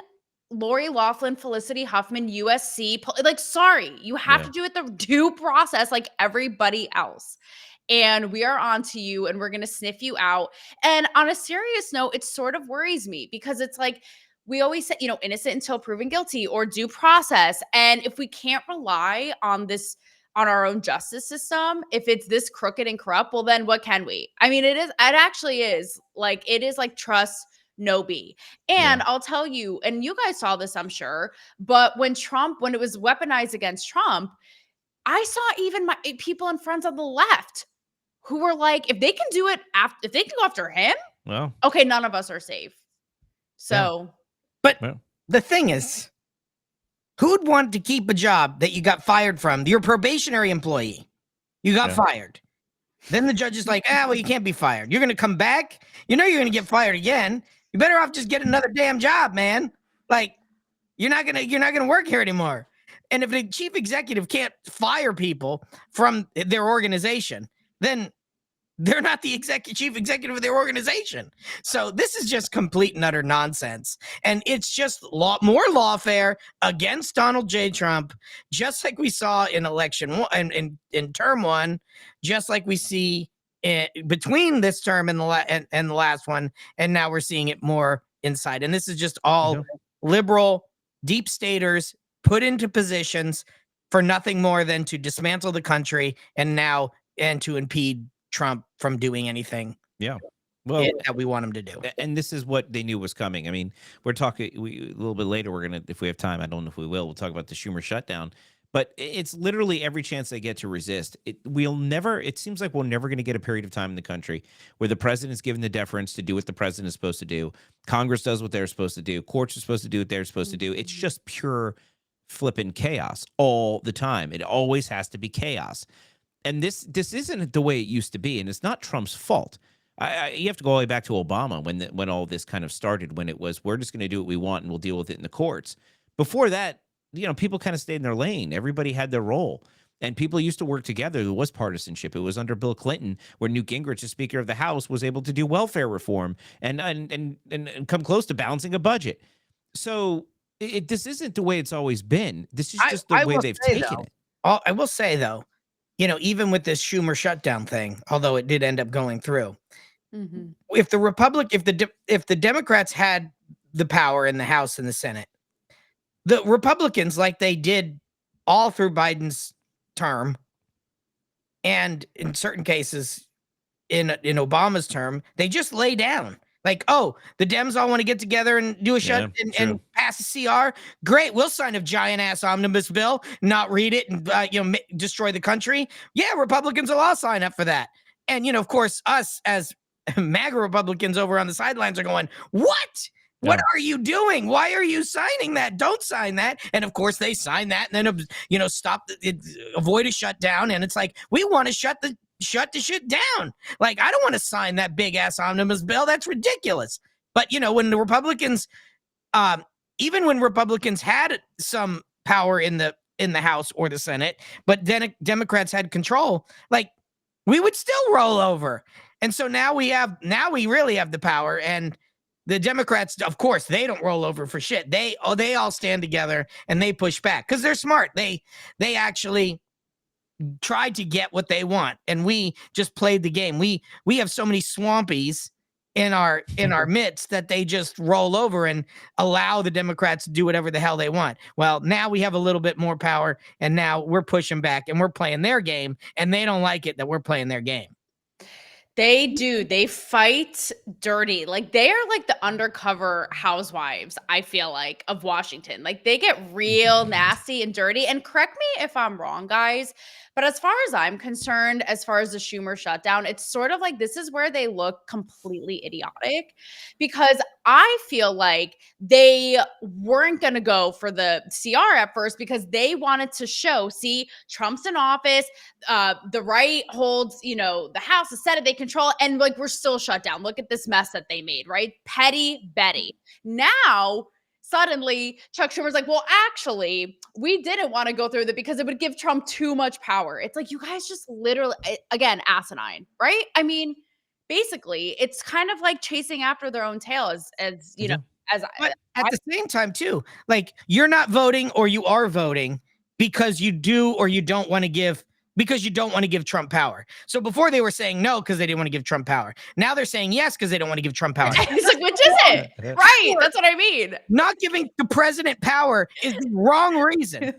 Lori Loughlin, Felicity Huffman, USC, like, sorry, you have to do it the due process like everybody else. And we are on to you and we're going to sniff you out. And on a serious note, it sort of worries me because it's like, we always say, you know, innocent until proven guilty or due process. And if we can't rely on this, on our own justice system, if it's this crooked and corrupt, well, then what can we? I mean, it actually is like, it is like trust, no B. And I'll tell you, and you guys saw this, I'm sure, but when it was weaponized against Trump, I saw even my people and friends on the left who were like, if they can do it if they can go after him, well, okay, none of us are safe. So, but the thing is, who'd want to keep a job that you got fired from? Your probationary employee, you got fired. Then the judge is like, well, you can't be fired. You're going to come back. You know you're going to get fired again. You better off just get another damn job, man. Like, you're not gonna work here anymore. And if the chief executive can't fire people from their organization, then they're not the chief executive of their organization. So this is just complete and utter nonsense. And it's just more lawfare against Donald J. Trump, just like we saw in election one, in term one, just like we see between this term and the last one. And now we're seeing it more inside. And this is just all liberal deep staters put into positions for nothing more than to dismantle the country and to impede Trump from doing anything. Yeah. Well, that we want him to do. And this is what they knew was coming. I mean, we're talking a little bit later. We're going to, if we have time, I don't know if we will, we'll talk about the Schumer shutdown, but it's literally every chance they get to resist. It seems like we're never going to get a period of time in the country where the president's given the deference to do what the president is supposed to do. Congress does what they're supposed to do. Courts are supposed to do what they're supposed to do. It's just pure flipping chaos all the time. It always has to be chaos. And this isn't the way it used to be, and it's not Trump's fault. You have to go all the way back to Obama when all this kind of started, when it was, we're just going to do what we want and we'll deal with it in the courts. Before that, people kind of stayed in their lane. Everybody had their role, and people used to work together. There was partisanship. It was under Bill Clinton, where Newt Gingrich, as Speaker of the House, was able to do welfare reform and come close to balancing a budget. So this isn't the way it's always been. This is just the way they've taken it. I will say, though, even with this Schumer shutdown thing, although it did end up going through, if the Democrats had the power in the House and the Senate, the Republicans, like they did all through Biden's term, and in certain cases in Obama's term, they just lay down. Like, oh, the Dems all want to get together and do a and pass a CR. Great, we'll sign a giant ass omnibus bill, not read it, and destroy the country. Yeah, Republicans will all sign up for that. And of course, us as MAGA Republicans over on the sidelines are going, "What? What are you doing? Why are you signing that? Don't sign that." And of course, they sign that, and then avoid a shutdown. And it's like, we want to shut the shit down. Like, I don't want to sign that big ass omnibus bill. That's ridiculous. But when the Republicans, even when Republicans had some power in the House or the Senate, but then Democrats had control, like, we would still roll over. And so now we really have the power, and the Democrats, of course, they don't roll over for shit. They all stand together and they push back because they're smart. They actually tried to get what they want, and we just played the game. We have so many swampies in our midst that they just roll over and allow the Democrats to do whatever the hell they want. Well, now we have a little bit more power, and now we're pushing back and we're playing their game, and they don't like it that we're playing their game. They do. They fight dirty. Like, they are like the undercover housewives, I feel like, of Washington. Like, they get real nasty and dirty. And correct me if I'm wrong, guys, but as far as I'm concerned, as far as the Schumer shutdown, it's sort of like this is where they look completely idiotic, because I feel like they weren't going to go for the CR at first because they wanted to show, see, Trump's in office, the right holds, the House, the Senate, they control, and like, we're still shut down. Look at this mess that they made, right? Petty Betty. Now, suddenly, Chuck Schumer's like, well, actually, we didn't want to go through that because it would give Trump too much power. It's like, you guys just literally, again, asinine, right? I mean, basically, it's kind of like chasing after their own tail, as But at the same time, too, like, you're not voting, or you are voting because you do or you don't want to give because you don't want to give Trump power. So before they were saying no because they didn't want to give Trump power. Now they're saying yes because they don't want to give Trump power. It's like, which is it? Right. That's what I mean. Not giving the president power is the wrong reason.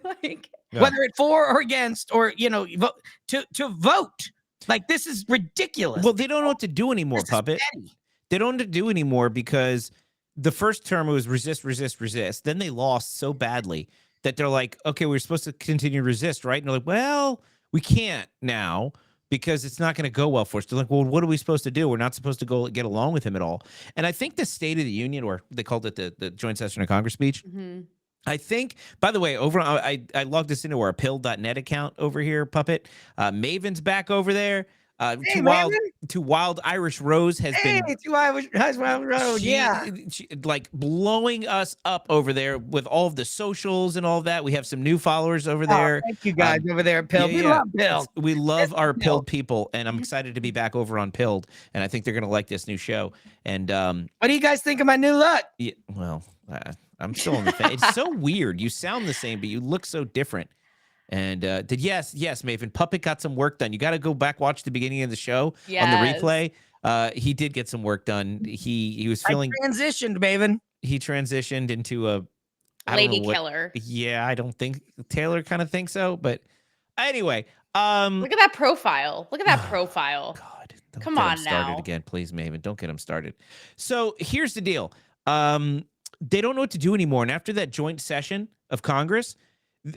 Whether it's for or against, or to vote. Like, this is ridiculous. Well, they don't know what to do anymore, Puppet. They don't know what to do anymore because the first term was resist, resist, resist. Then they lost so badly that they're like, okay, we're supposed to continue to resist, right? And they're like, well, we can't now because it's not going to go well for us. They're like, well, what are we supposed to do? We're not supposed to go get along with him at all. And I think the State of the Union, or they called it the Joint Session of Congress speech, I think, by the way, over I logged this into our pill.net account over here, Puppet. Maven's back over there. Too Wild Irish Rose has been Too Irish Rose, she, like, blowing us up over there with all of the socials and all of that. We have some new followers over there. Thank you guys over there at Pilled. We love Pilled. We love our Pilled people, and I'm excited to be back over on Pilled, and I think they're gonna like this new show. And what do you guys think of my new look? Yeah, well, I'm still on the fence. It's so weird. You sound the same, but you look so different. And yes, Maven, Puppet got some work done. You got to go back, watch the beginning of the show on the replay. He did get some work done. He was feeling. I transitioned, Maven. He transitioned into a lady killer. Yeah, I don't think Taylor kind of thinks so, but anyway. Look at that profile. Look at that profile. God, come on started now. Again, please, Maven. Don't get him started. So here's the deal. They don't know what to do anymore. And after that joint session of Congress,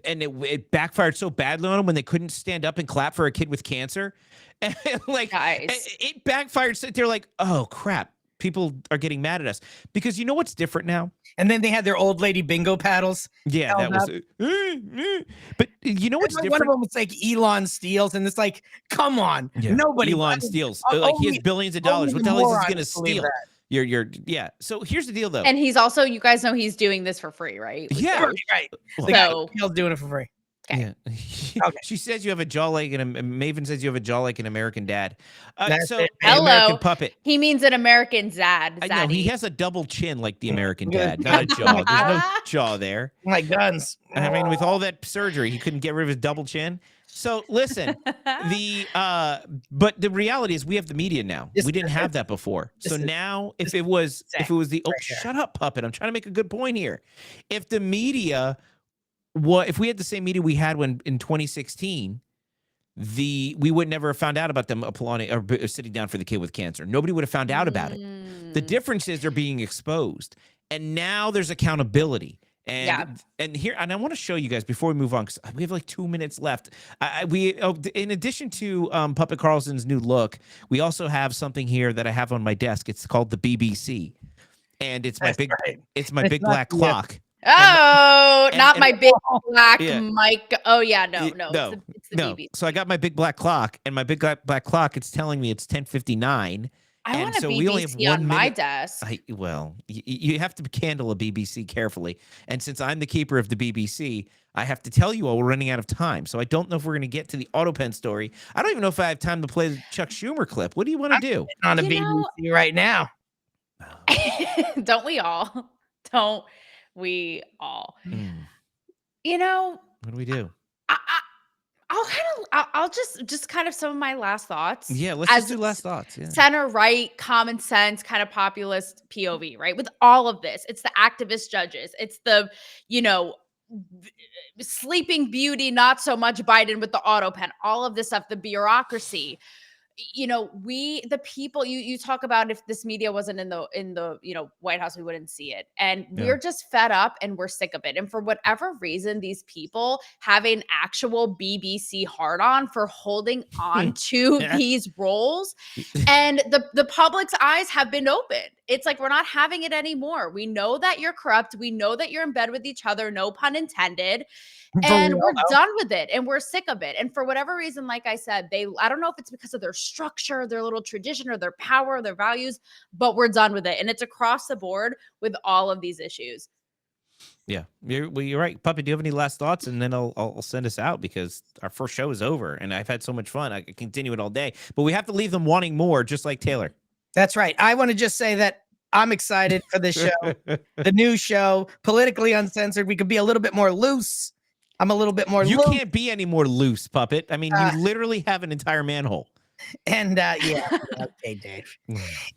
and it backfired so badly on them when they couldn't stand up and clap for a kid with cancer. And like, it backfired. So they're like, oh, crap. People are getting mad at us because you know what's different now? And then they had their old lady bingo paddles. Yeah, that was. But you know what's different? One of them was like Elon Steals, and it's like, come on, nobody. Elon steals. Like, he has billions of dollars. What the hell is he going to steal? Yeah. So here's the deal, though. And he's also, you guys know he's doing this for free, right? Yeah, right. So he's doing it for free. Okay. Yeah. Okay. She says you have a jaw like Maven says you have a jaw like an American dad. Hello, American puppet. He means an American dad. I know he has a double chin like the American dad, not a jaw. There's no jaw there. My guns. I mean, with all that surgery, he couldn't get rid of his double chin. So listen, but the reality is we have the media now. We didn't have that before. So now if it was shut up, Puppet. I'm trying to make a good point here. If the media if we had the same media we had in 2016, we would never have found out about them applauding or sitting down for the kid with cancer. Nobody would have found out about it. The difference is they're being exposed. And now there's accountability. And I want to show you guys before we move on, because we have like 2 minutes left. In addition to Puppet Carlson's new look, we also have something here that I have on my desk. It's called the BBC, and it's my big black clock. Oh, not my big black mic. Oh yeah, no. It's the BBC. So I got my big black clock, and my big black clock. It's telling me it's 10:59. I want a BBC on my desk. You have to handle a BBC carefully. And since I'm the keeper of the BBC, I have to tell you all we're running out of time. So I don't know if we're going to get to the autopen story. I don't even know if I have time to play the Chuck Schumer clip. What do you want to do? On a BBC right now. Don't we all? Don't we all? You know, what do we do? I'll just kind of some of my last thoughts. Yeah, let's just do last thoughts. Yeah. Center right, common sense, kind of populist POV, right? With all of this, it's the activist judges, it's the, Sleeping Beauty, not so much Biden with the auto pen, all of this stuff, the bureaucracy. We the people you talk about, if this media wasn't in the White House, we wouldn't see it. And we're just fed up and we're sick of it. And for whatever reason, these people have an actual BBC hard on for holding on to these roles. And the public's eyes have been opened. It's like, we're not having it anymore. We know that you're corrupt. We know that you're in bed with each other, no pun intended. And we're done with it, and we're sick of it. And for whatever reason, like I said, I don't know if it's because of their structure, their little tradition, or their power, their values, but we're done with it. And it's across the board with all of these issues. Yeah, you're right. Puppy, do you have any last thoughts? And then I'll send us out, because our first show is over, and I've had so much fun. I could continue it all day, but we have to leave them wanting more, just like Taylor. That's right. I want to just say that I'm excited for this show, the new show, Politically Uncensored. We could be a little bit more loose. I'm a little bit more You loose. can't be any more loose, Puppet. I mean, you literally have an entire manhole. And yeah, okay, Dave.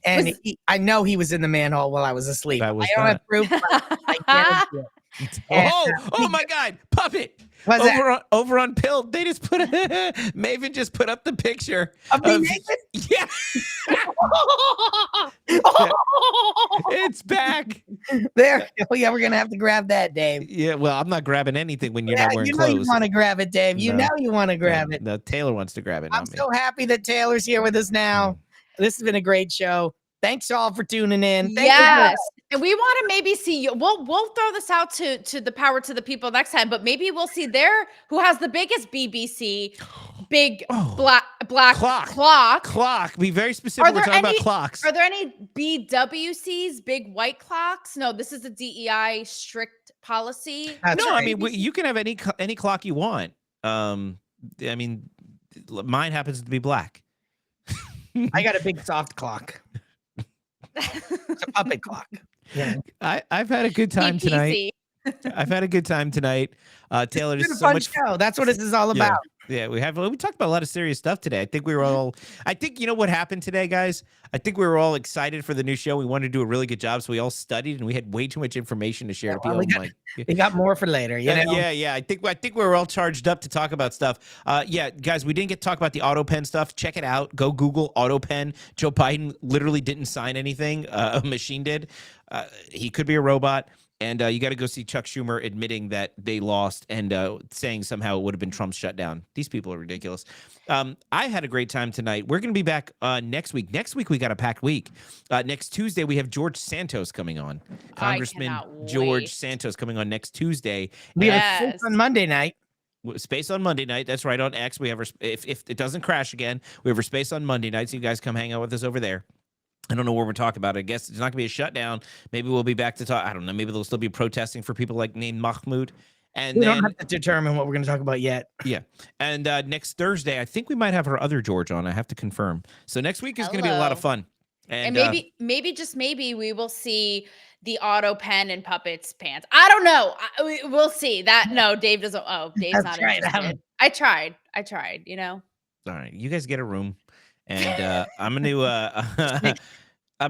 And I know he was in the manhole while I was asleep. That was I don't not. have proof. But I guarantee it. And, Oh my God, Puppet! What's that? Over on Pill, they just put Maven just put up the picture Of me naked? Yeah, it's back. There. Oh yeah, we're gonna have to grab that, Dave. Yeah, well, I'm not grabbing anything when you're not wearing you know clothes. You want to grab it, Dave. You know you want to grab it. No, Taylor wants to grab it. I'm so happy that Taylor's here with us now. This has been a great show. Thanks all for tuning in. Thank Yes. And we want to maybe see you. We'll throw this out to the power to the people next time, but maybe we'll see who has the biggest BBC big black clock. Be very specific. We're talking about clocks. Are there any BWCs, big white clocks? No, this is a DEI strict policy. No, I mean you can have any clock you want. I mean, mine happens to be black. I got a big soft clock. It's a puppet clock. Yeah. I've had a good time tonight. I've had a good time tonight. Taylor, It's this been is a so fun much show. That's what this is all about. Yeah, we talked about a lot of serious stuff today. I think you know what happened today, guys? I think we were all excited for the new show. We wanted to do a really good job, so we all studied and we had way too much information to share to people. We got more for later. You know? Yeah. I think we were all charged up to talk about stuff. Yeah, guys, we didn't get to talk about the autopen stuff. Check it out. Go Google autopen. Joe Biden literally didn't sign anything. A machine did. He could be a robot. And you got to go see Chuck Schumer admitting that they lost and saying somehow it would have been Trump's shutdown. These people are ridiculous. I had a great time tonight. We're going to be back next week. Next week, we got a packed week. Next Tuesday, we have George Santos coming on. Congressman George Santos coming on next Tuesday. We have Space on Monday night. Space on Monday night. That's right, on X. We have if it doesn't crash again, we have our Space on Monday night. So you guys come hang out with us over there. I don't know what we're talking about. I guess it's not going to be a shutdown. Maybe we'll be back to talk. I don't know. Maybe they'll still be protesting for people like named Mahmoud. And we don't have to determine what we're going to talk about yet. Yeah. And next Thursday, I think we might have our other George on. I have to confirm. So next week is going to be a lot of fun. And maybe we will see the auto pen and puppets pants. I don't know. We'll see that. No, Dave doesn't. Oh, Dave's not interested. I tried, you know. All right. You guys get a room. And I'm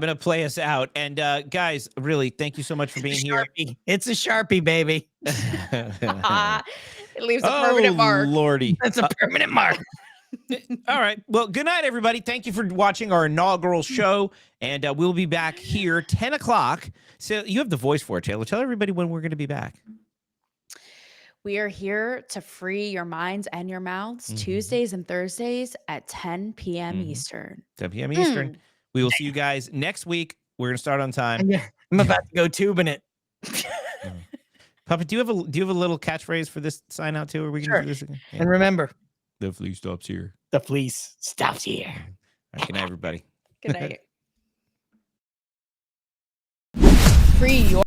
gonna play us out. And guys, really, thank you so much for being here. It's a Sharpie, baby. It leaves a permanent mark. Lordy, that's a permanent mark. All right. Well, good night, everybody. Thank you for watching our inaugural show, and we'll be back here 10 o'clock. So you have the voice for it, Taylor. Tell everybody when we're going to be back. We are here to free your minds and your mouths Tuesdays and Thursdays at 10 p.m. Eastern. 10 p.m. Eastern. We will see you guys next week. We're going to start on time. I'm about to go tubing it. Puppet, do you have a little catchphrase for this sign out too? Are we going to do this again? Yeah. And remember, the fleece stops here. The fleece stops here. All right, good night, everybody. Good night. Free your